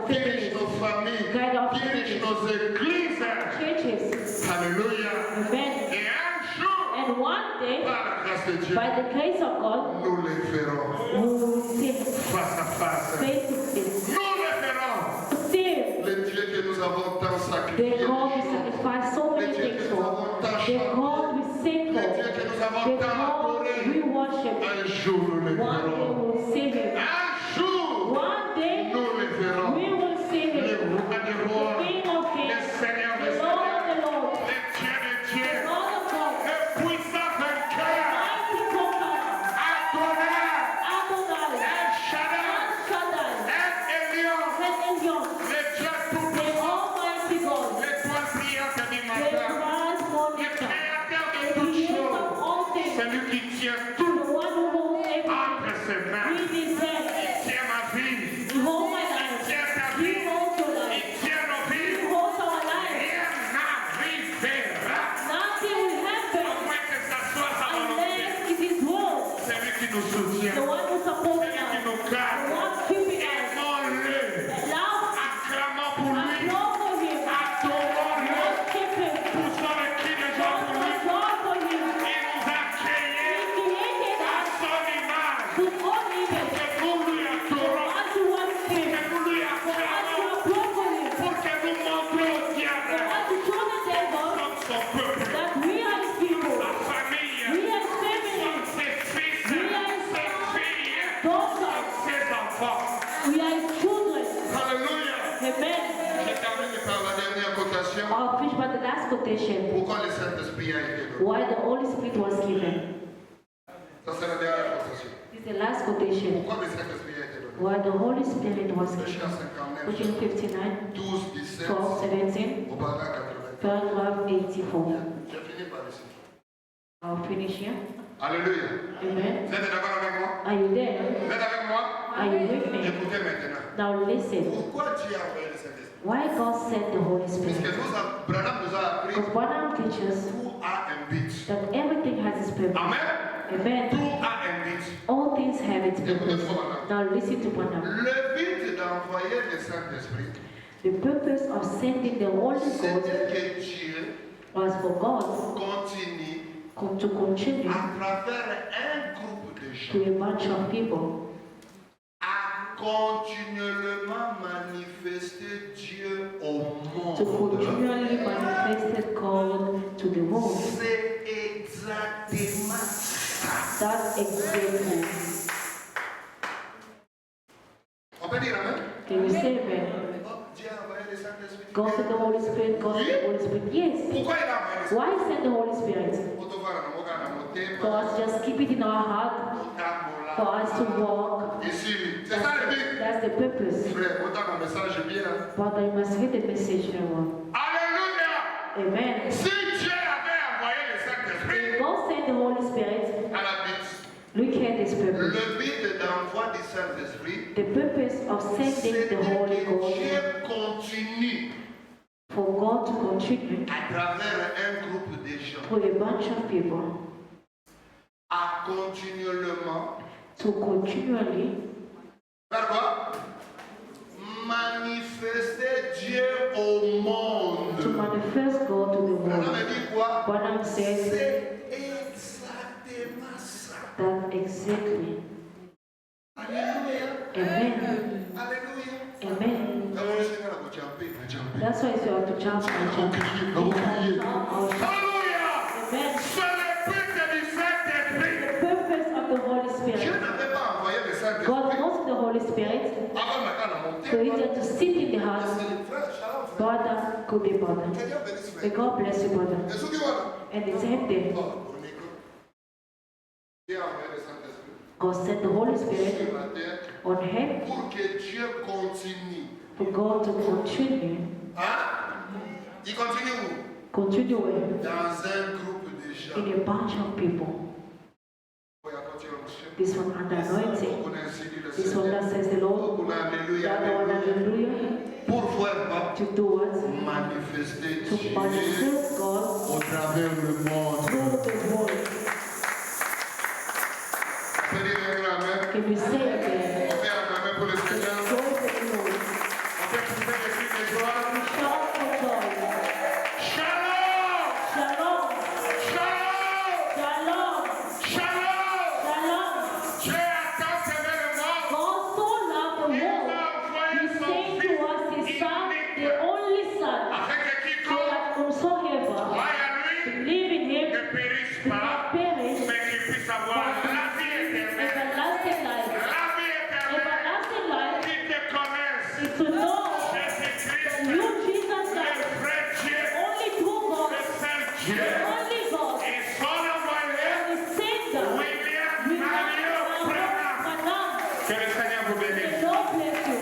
dirige nos familles, dirige nos églises. churches. Alléluia. Amen. Et un jour, And one day, Par la grâce de Dieu, by the grace of God, nous les verrons we will see face à face. face to face. Nous les verrons. See Le Dieu que nous avons tant sacrifié. the God we sacrifice so Le many Dieu things que nous for. avons tant The chanté. God we sing Le for. Dieu que nous The avons tant God adoré. we worship. Un jour nous les One day verrons. we'll see Him. un son peuple. that we are His people. La famille. We are His family. Comme ses fils. We are His Ses filles. daughters. Ses enfants. We are His children. Alléluia. Amen. Je termine par la dernière quotation. I'll finish by the last quotation. Pourquoi le Saint-Esprit a été donné? Why the Holy Spirit was given. Ça, c'est la dernière quotation. This is the last quotation. Pourquoi le Saint-Esprit a été donné? Why the Holy Spirit was Le given. chant 59, Which in 59, 12, 17, 12, 17, au paragraphe 80. paragraph 84. J'ai fini par ici. I'll finish here. Alléluia. Amen. Vous êtes d'accord avec moi? Are you there? Vous êtes avec moi? Are you with me? Écoutez maintenant. Now listen. Pourquoi Dieu a envoyé le Saint-Esprit? Why God sent the Holy Puisque Spirit? Branham nous a appris Because Branham teaches tout a un but. that everything has its purpose. Amen. Amen. Tout a un but. All things have its purpose. Écoutez-moi maintenant. Now listen to Branham. Le but d'envoyer le Saint-Esprit, The purpose of sending the Holy c'est Ghost que Dieu was for God continue to continue à travers un groupe de to gens a bunch of people à continuellement manifester Dieu au to monde. continually manifest God to the world. C'est exactement ça. That's exactly. On peut dire Amen? Can you say amen? Dieu a envoyé le Saint-Esprit. God sent the Holy Spirit, God sent the Holy Spirit. Yes. Pourquoi il a envoyé le Saint-Esprit? Why send the Holy Spirit? For us to just keep it in our heart, for us to walk. Ici, c'est ça le but. That's the purpose. Frère, autant mon message est bien. But I must read the message now. Alléluia. Amen. Si Dieu avait envoyé le Saint-Esprit God sent the Holy Spirit. à la but, Look at this purpose. le but d'envoi du Saint-Esprit, The purpose of sending c'est the Holy que Ghost Dieu continue for God to continue à travers un groupe de gens to a bunch of people à continuellement to continually faire quoi? Manifester Dieu au monde. to manifest God to the On world. me dit quoi? Branham says C'est exactement ça. that exactly. Alléluia. Amen. Alléluia. Amen. D'abord, le Seigneur a jumpé, a jumpé. That's why you have to jump and jump. Alléluia. Amen. C'est le but du Saint-Esprit. The purpose of the Holy Dieu Spirit. n'avait pas envoyé le Saint-Esprit God wants the Holy Spirit avant maintenant de monter. for it to sit in the heart. Frère, shalom, frère. Brother could be brother. Que Dieu bénisse, May frère. God bless you, brother. Et ceux qui voient, And the same thing, oh, pour Nico. Dieu a envoyé le Saint-Esprit God sent the Holy Spirit sur la terre on him pour que Dieu continue. for God to continue, Hein? Il continue où? continuing Dans un groupe de gens. in a bunch of people. Oh, il y a continué, monsieur. This one under anointing, On a ainsi dit le this one Seigneur. that says the Lord, On a alléluia, the other one alléluia. hallelujah, Pour faire quoi? to do what? Manifester To Dieu manifest God au travers le monde. through the world. On peut dire un amen. Can you say again? On fait un amen pour le Seigneur. Joy for the Lord. On fait pousser les cris de joie. We shout for joy. Shalom. Shalom, Shalom. shalom, Shalom. shalom. Dieu a tant aimé le monde. God so loved the world, He sent to us His Son, the only Son, Afin que so quiconque that whosoever croit en lui believe in Him ne périsse do pas, not perish, mais qu'il puisse avoir la vie éternelle. everlasting life. La vie éternelle Everlasting life qui te connaisse. is to know Jésus-Christ, that you, Jesus le Christ, vrai Dieu, only true God, le seul the Dieu, only God, et son envoyé, the Savior, William with Mario Branham. Branham. Que le Seigneur vous The bénisse. Lord bless you.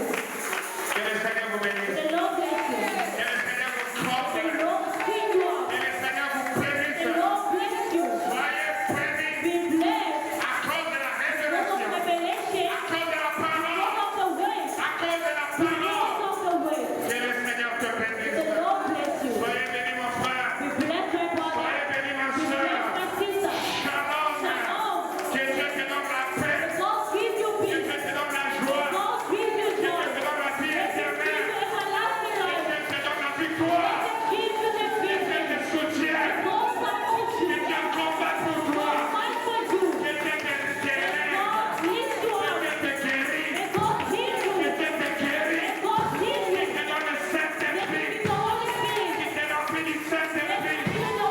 Que le Seigneur vous bénisse. The Lord bless you. Que le Seigneur vous The comble. Lord fill you up. Que le Seigneur vous The bénisse. Lord bless you. Soyez bénis Be blessed. à cause de la Because of révélation, revelation, à cause de la parole, because of the way, à cause de la parole. because of the way. Que le Seigneur te The bénisse. Lord bless you. Soyez bénis mon frère. Be blessed, my brother. Soyez bénis ma Be soeur. blessed, my sister. Shalom. Shalom. Que Dieu te donne la paix. God give you Que peace. Dieu te donne la joie. God give you Que Dieu joy. te donne la vie Give you éternelle. everlasting Que life. Dieu te donne la victoire. Give you the Que Dieu victory. te soutienne. God support Que you. Dieu combat pour toi. God fight for you. Que Dieu te guérit. God lift you Que up. Dieu te guérit. May God heal you. Que Dieu te guérit. May God heal Que you. te donne le May Saint-Esprit. the Holy Spirit. Qui te remplit du Saint-Esprit. May the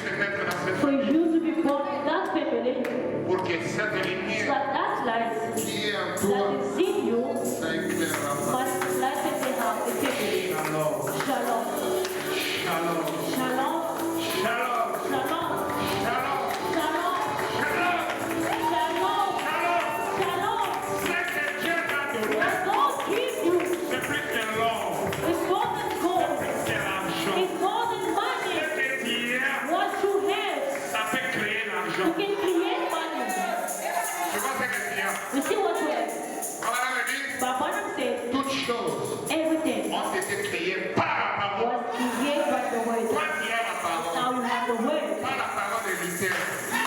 puissiez naître dans cette For famille. you to be born in that family, Pour que cette so lumière that that light qui est en that toi is in you s'éclairera. must light in the house, the family. Shalom. Shalom. Shalom. Shalom. Shalom. Shalom. Shalom. Shalom. Shalom. Shalom. Shalom. Shalom. Ce que Dieu t'a donné, What God gives you c'est plus que l'or, is more than gold. plus que l'argent. It's more than Ce money. que tu as, What you have, ça peut créer you l'argent. can create money. Je vois ce que tu as. You see what you have? Abraham me dit, But Branham said, toutes choses everything ont été créées par la parole. was created by the word. Toi qui as la parole, Now you have the word. pas la parole de Luther,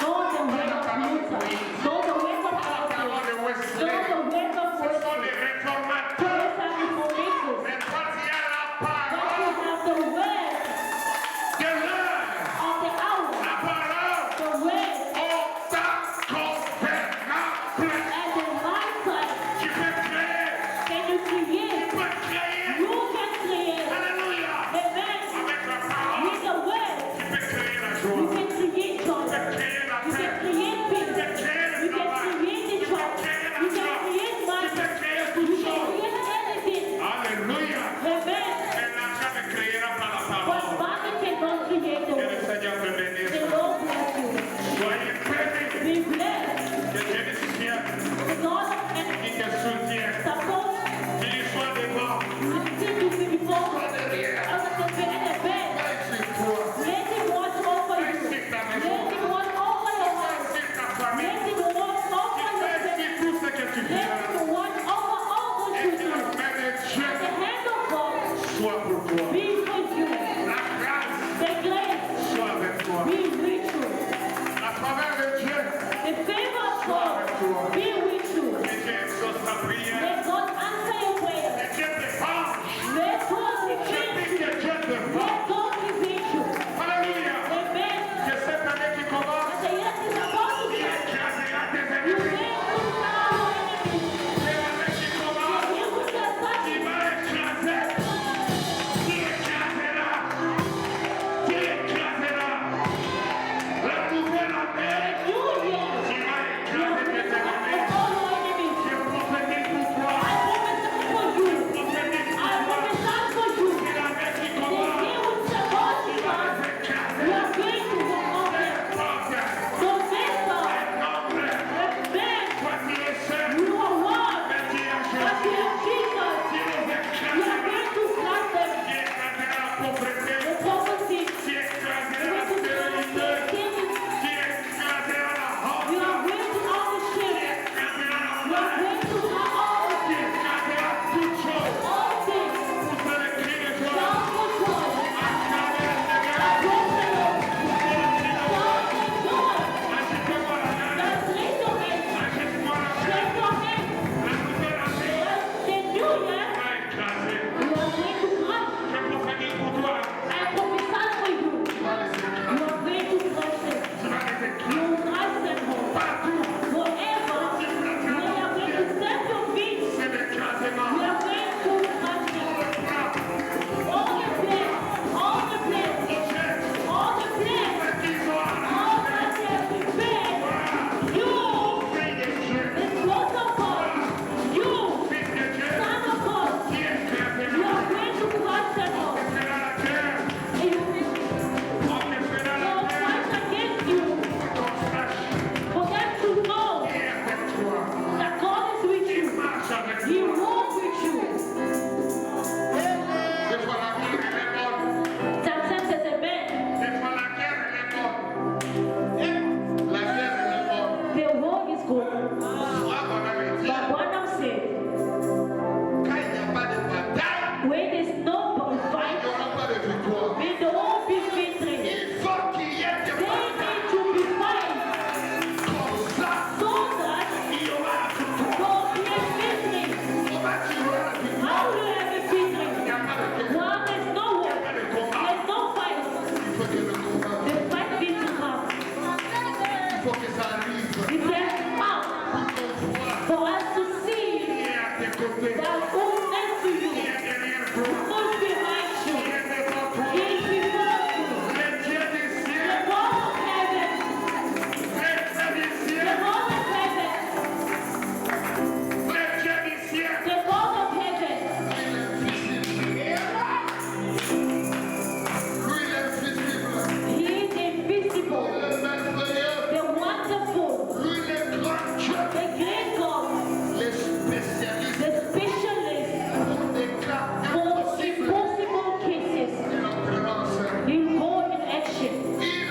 Know the word of Luther. Know the word of pas la parole Calvin. de Know Wesley. the word of Ce sont Wesley. les réformateurs. Those are reformators. Mais toi qui as la But you parole have the word de l'heure, of the hour. la parole The word au temps convenable. at the right time. Tu peux créer, Can you create? tu peux créer. You can create. Alléluia. Amen. Avec la parole, With the word, tu peux créer la you joie. can create joy. Tu peux créer la You paix. can create Tu peace. peux créer le You can travail. create the Tu peux trust. créer You can l'argent. create Tu money. peux créer You toutes can choses. create anything. Alléluia. Amen. Mais l'argent ne créera pas la But parole. money cannot create the Que le word. Seigneur te The bénisse. Lord bless you. Soyez bénis. Be blessed. Que Dieu te soutienne. The God Qui and te soutienne. support Qu'il y soit devant. you continue to be before Soit derrière. as a company in the bed. Veille sur toi. Let him watch over you. Veille sur ta Let maison. him watch over your Veille house. sur ta famille. Let him watch over your Veille family. sur tout ce que tu Let fais. him watch over all what Et you que do. la main de Dieu The hand of God soit pour toi. be with you. La grâce The grace soit avec toi. be with you. La faveur de Dieu. The favor of God be with you. Que Dieu exauce ta prière. Let God answer your prayer. Que Dieu te parle. Let God Je defeat dis you. que Dieu te parle. Let God defeat you. Alléluia. Amen. Que cette année qui commence, The year is about to il start. écrasera tes You ennemis. will put down your enemies. Que l'année qui commence, The year will start il touching. va écraser. Il écrasera. Il écrasera.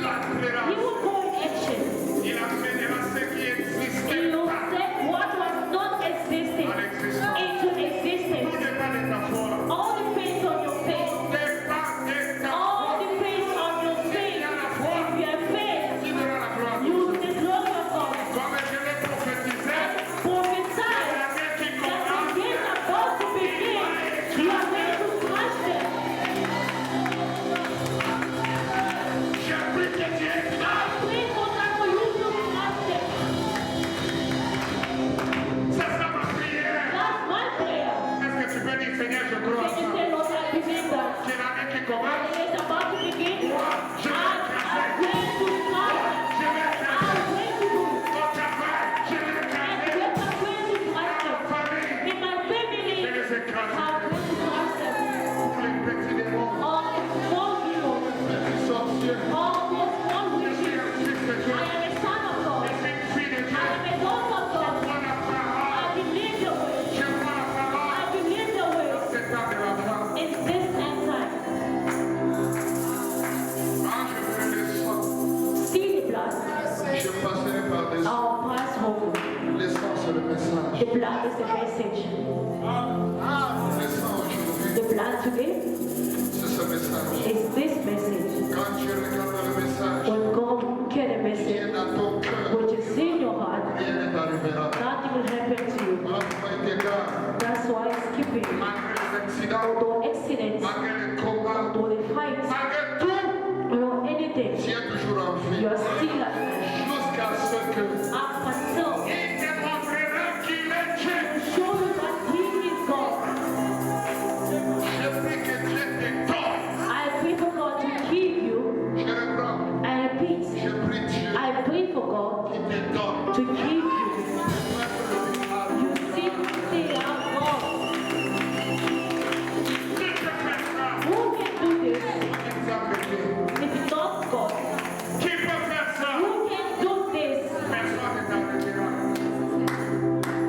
consacrera. He will go in action. Il amènera ce qui He existait will pas set what was not existing à l'existence. into Tout existence. dépend de ta foi. All depends on your faith. Tout dépend de ta All foi. depends on your faith. If you have faith, Qui verra la gloire de you will Dieu. see the glory of God. Comme je l'ai prophétisé, Prophesy l'année qui that commence, the days are about to begin. You are going to crush them. j'ai pris que Dieu est là. Pray for God for you to crush them. C'est ça ma prière. That's my prayer. Est-ce que tu peux dire, Seigneur, je crois à Can you ça? say, Lord, I believe that? Que l'année qui The commence, days are about to begin. je vais écraser. I'm going to crush them. Je vais écraser. I'm going to do it. Au travail, je vais And écraser. yes, I'm going to crush Dans them. la famille, In my family, je vais les écraser. I'm going to crush them. Tous les petits démons, All the small people, les petits sorciers. all those small Je suis witches. un fils de Dieu. I am a son of God. Je suis une fille de I Dieu. am a daughter of Je God. crois la parole. I believe your word. Je crois la parole. I believe your word. C'est temps de la grâce. It's this end time. Quand je veux le sang, See the blood. Je passerai par-dessus. Our pass home. Le sang, c'est le message. The blood is the message. Le sang aujourd'hui, The blood today c'est ce message. is this message. Quand tu regardes le message, When God get a qui est message, dans ton cœur, which is in your heart, rien ne t'arrivera. nothing will happen to you. Voilà pourquoi il te garde. That's why it's keeping you. malgré les accidents, Although accidents, malgré les combats, although the fights, malgré tout, or anything, Tu es toujours en vie. you are still alive. Jusqu'à ce que Up until il te montrera qu'il est Dieu. show you that He is God. Je prie que Dieu te donne. I pray for God to keep you. je reprends, I repeat, je prie Dieu I pray for God Il te donne. to keep you. You simply are God. Qui peut faire ça? Who can do this Exemple Dieu. if not God? Qui peut faire ça? Who can do this? Personne ne t'arrêtera.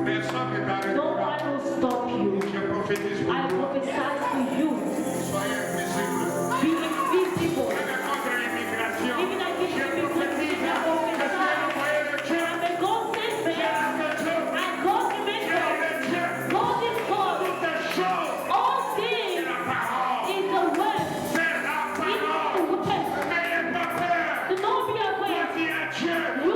Personne ne No t'arrêtera. one will stop you. Je prophétise pour I toi. prophesy to you. Soyez invisible. Be invisible. Même contre l'immigration. Even against Je the prophétise I que tu es envoyé de Dieu. am a God sent Tu es man. de Dieu. And God Tu es remember. de Dieu. God is God. Toutes les choses. All C'est things la parole. is the word. C'est la It is parole. the word. N'ayez pas peur. Do not be Moi, afraid. dis à Dieu.